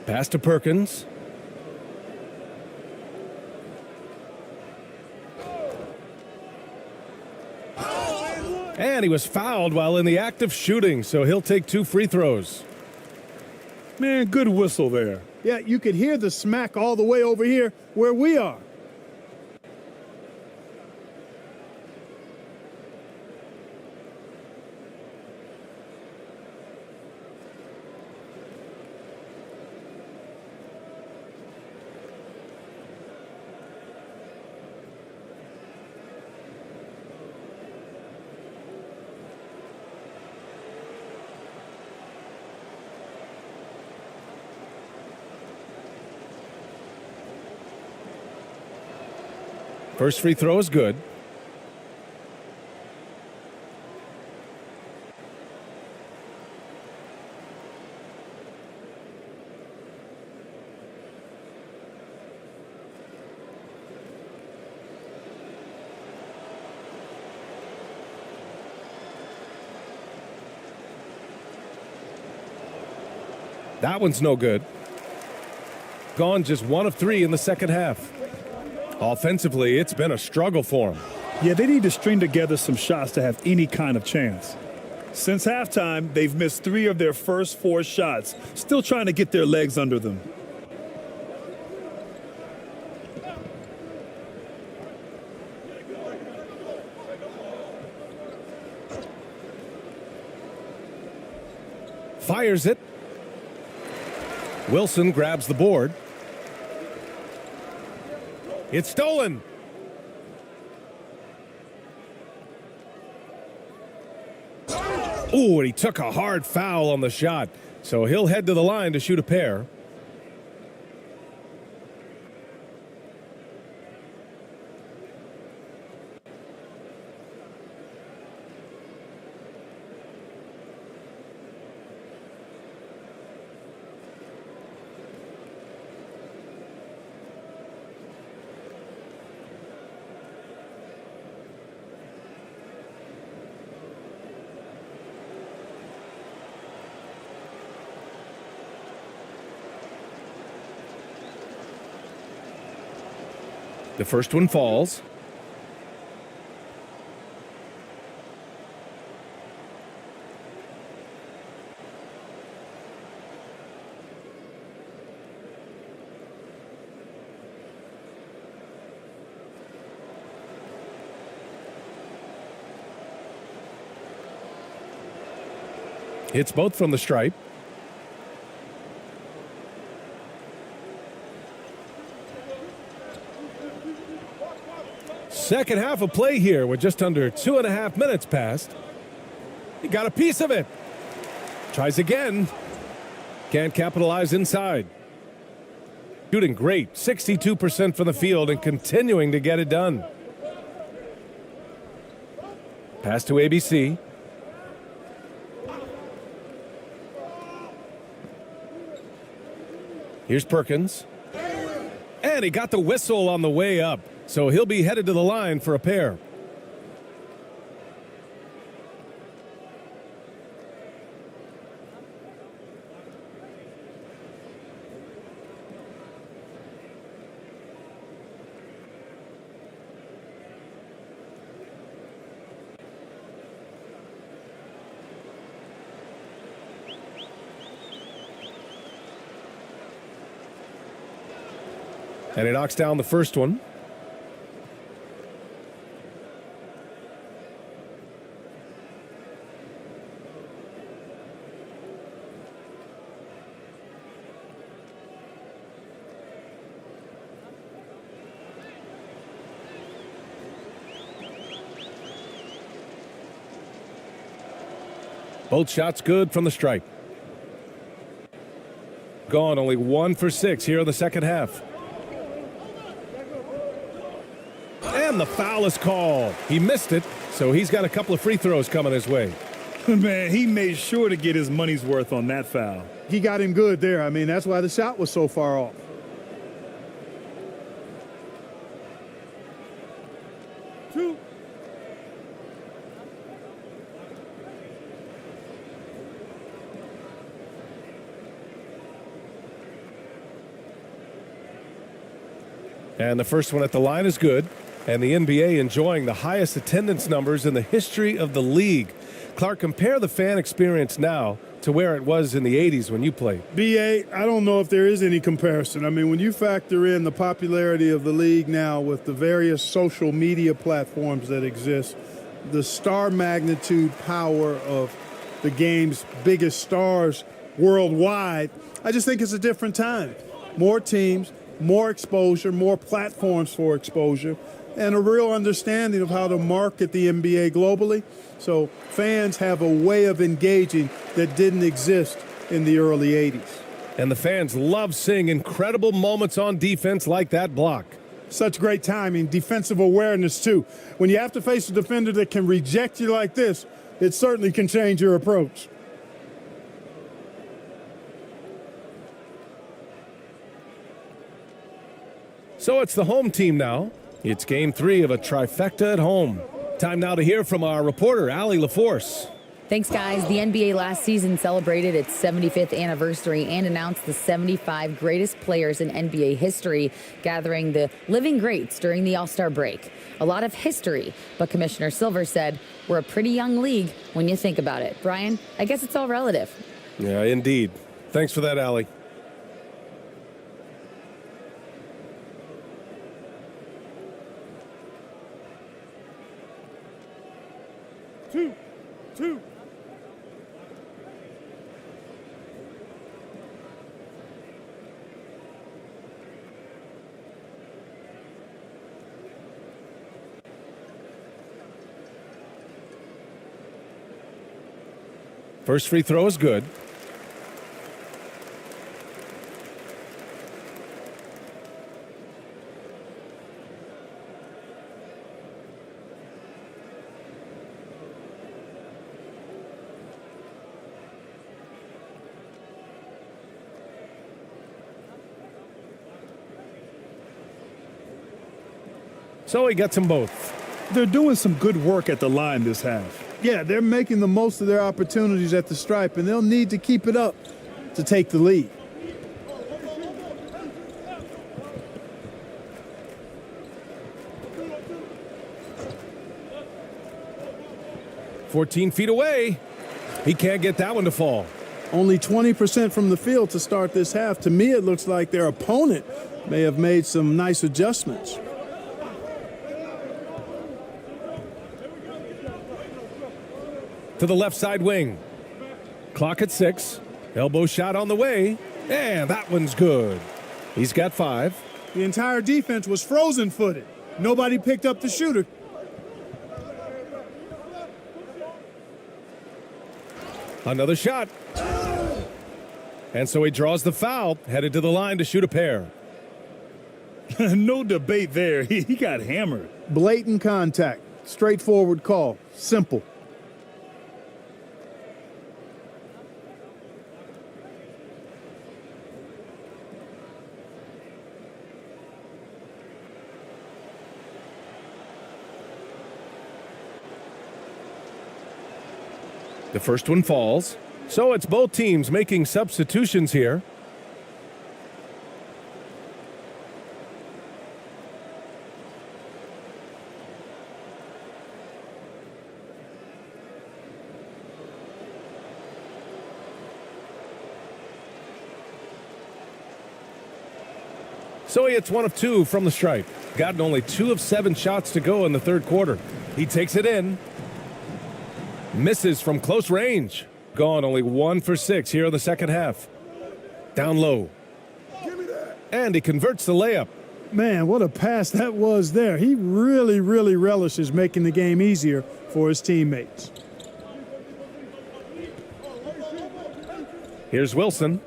Pass to Perkins. And he was fouled while in the act of shooting, so he'll take 2 free throws. Man, good whistle there. Yeah, you could hear the smack all the way over here where we are. First free throw is good. That one's no good. Gone just 1 of 3 in the second half. Offensively, it's been a struggle for them. Yeah, they need to string together some shots to have any kind of chance. Since halftime, they've missed 3 of their first 4 shots, still trying to get their legs under them. Fires it. Wilson grabs the board. It's stolen. Ooh, and he took a hard foul on the shot. So he'll head to the line to shoot a pair. The first one falls. Hits both from the stripe. Second half of play here with just under 2.5 minutes passed. He got a piece of it. Tries again. Can't capitalize inside. Shooting great. 62% from the field and continuing to get it done. Pass to ABC. Here's Perkins. And he got the whistle on the way up. So he'll be headed to the line for a pair. And he knocks down the first one. Both shots good from the stripe. Gone only 1 for 6 here in the second half. And the foul is called. He missed it, so he's got a couple of free throws coming his way. Man, he made sure to get his money's worth on that foul. He got him good there. I mean, that's why the shot was so far off. Two. And the first one at the line is good. And the NBA enjoying the highest attendance numbers in the history of the league. Clark, compare the fan experience now to where it was in the 80s when you played. BA, I don't know if there is any comparison. I mean, when you factor in the popularity of the league now with the various social media platforms that exist, the star magnitude power of the game's biggest stars worldwide, I just think it's a different time. More teams, more exposure, more platforms for exposure, and a real understanding of how to market the NBA globally. So fans have a way of engaging that didn't exist in the early 80s. And the fans love seeing incredible moments on defense like that block. Such great timing, defensive awareness too. When you have to face a defender that can reject you like this, it certainly can change your approach. So it's the home team now. It's game 3 of a trifecta at home. Time now to hear from our reporter, Allie LaForce. Thanks, guys. The NBA last season celebrated its 75th anniversary and announced the 75 greatest players in NBA history, gathering the living greats during the All-Star break. A lot of history, but Commissioner Silver said, we're a pretty young league when you think about it. Brian, I guess it's all relative. Yeah, indeed. Thanks for that, Allie. Two. First free throw is good. So he gets them both. They're doing some good work at the line this half. Yeah, they're making the most of their opportunities at the stripe, and they'll need to keep it up to take the lead. "14 feet away. He can't get that one to fall. Only 20% from the field to start this half. To me, it looks like their opponent may have made some nice adjustments. To the left side wing. Clock at 6. Elbow shot on the way. And that one's good. He's got 5. The entire defense was frozen-footed. Nobody picked up the shooter. Another shot. And so he draws the foul, headed to the line to shoot a pair. No debate there. He got hammered. Blatant contact. Straightforward call. Simple. The first one falls. So it's both teams making substitutions here. So he hits 1 of 2 from the stripe. Gotten only 2 of 7 shots to go in the third quarter. He takes it in. Misses from close range. Gone only 1 for 6 here in the second half. Down low. And he converts the layup. Man, what a pass that was there. He really relishes making the game easier for his teammates. Here's Wilson.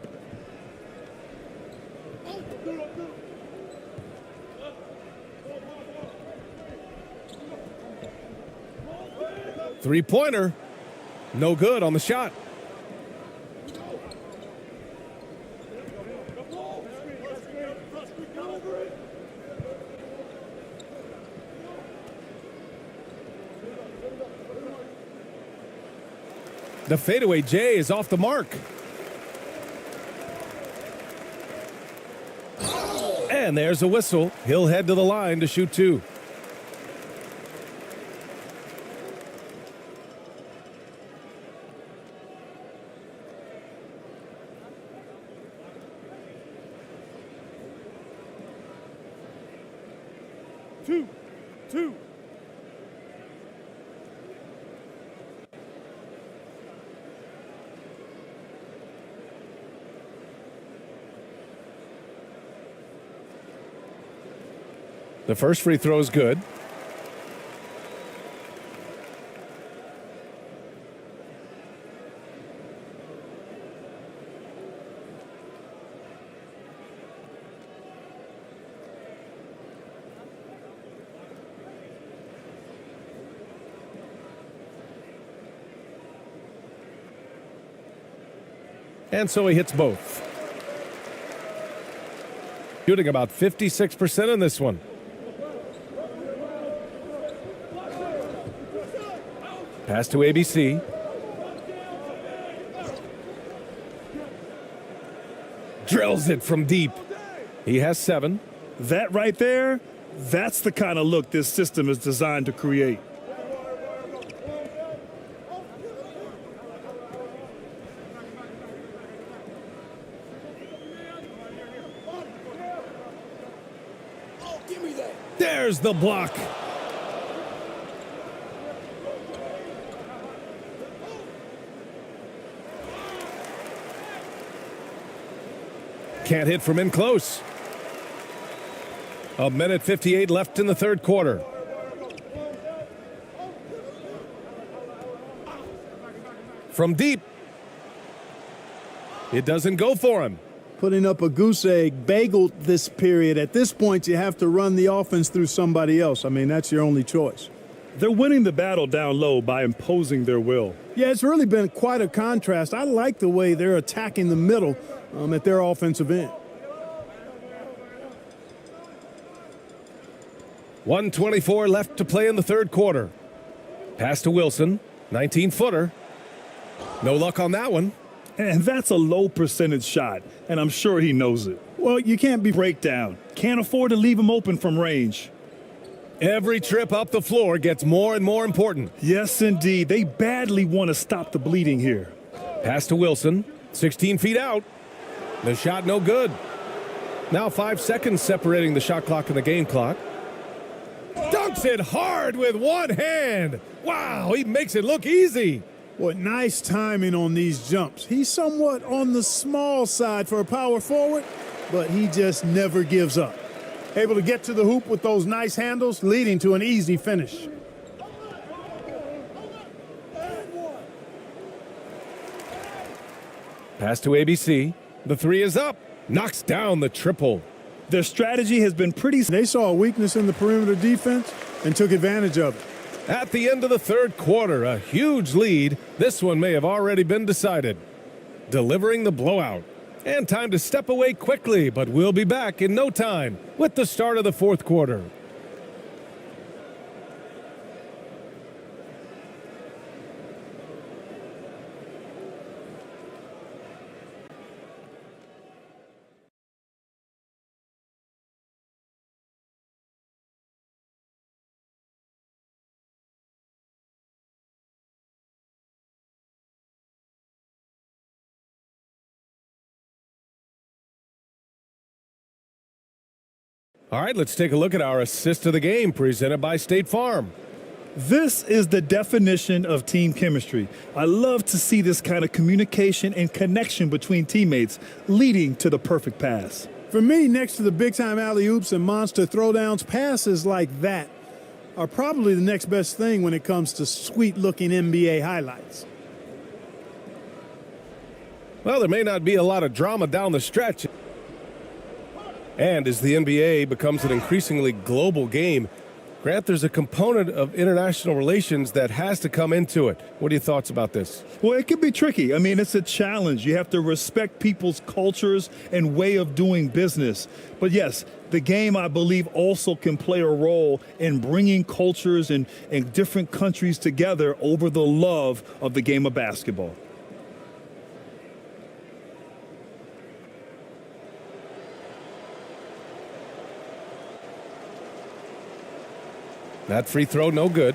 Three-pointer. No good on the shot. The fadeaway J is off the mark. And there's a whistle. He'll head to the line to shoot 2. Two. The first free throw is good. And so he hits both. Shooting about 56% in this one. Pass to ABC. Drills it from deep. He has 7. That right there, that's the kind of look this system is designed to create. There's the block. Can't hit from in close. 1:58 left in the third quarter. From deep. It doesn't go for him. Putting up a goose egg, bageled this period. At this point, you have to run the offense through somebody else. I mean, that's your only choice. They're winning the battle down low by imposing their will. Yeah, it's really been quite a contrast. I like the way they're attacking the middle at their offensive end. 1:24 left to play in the third quarter. Pass to Wilson, 19-footer. No luck on that one. And that's a low percentage shot, and I'm sure he knows it. Well, you can't be breakdown. Can't afford to leave him open from range. Every trip up the floor gets more and more important. Yes, indeed. They badly want to stop the bleeding here. Pass to Wilson, 16 feet out. The shot no good. Now 5 seconds separating the shot clock and the game clock. Dunks it hard with one hand. Wow, he makes it look easy. What nice timing on these jumps. He's somewhat on the small side for a power forward, but he just never gives up. Able to get to the hoop with those nice handles, leading to an easy finish. Pass to ABC. The 3 is up. Knocks down the triple. Their strategy has been pretty... They saw a weakness in the perimeter defense and took advantage of it. At the end of the third quarter, a huge lead. This one may have already been decided. Delivering the blowout. And time to step away quickly, but we'll be back in no time with the start of the fourth quarter. All right, let's take a look at our assist of the game presented by State Farm. This is the definition of team chemistry. I love to see this kind of communication and connection between teammates leading to the perfect pass. For me, next to the big-time alley-oops and monster throwdowns, passes like that are probably the next best thing when it comes to sweet-looking NBA highlights. Well, there may not be a lot of drama down the stretch. And as the NBA becomes an increasingly global game, Grant, there's a component of international relations that has to come into it. What are your thoughts about this? Well, it can be tricky. I mean, it's a challenge. You have to respect people's cultures and way of doing business. But yes, the game, I believe, also can play a role in bringing cultures and different countries together over the love of the game of basketball. That free throw, no good.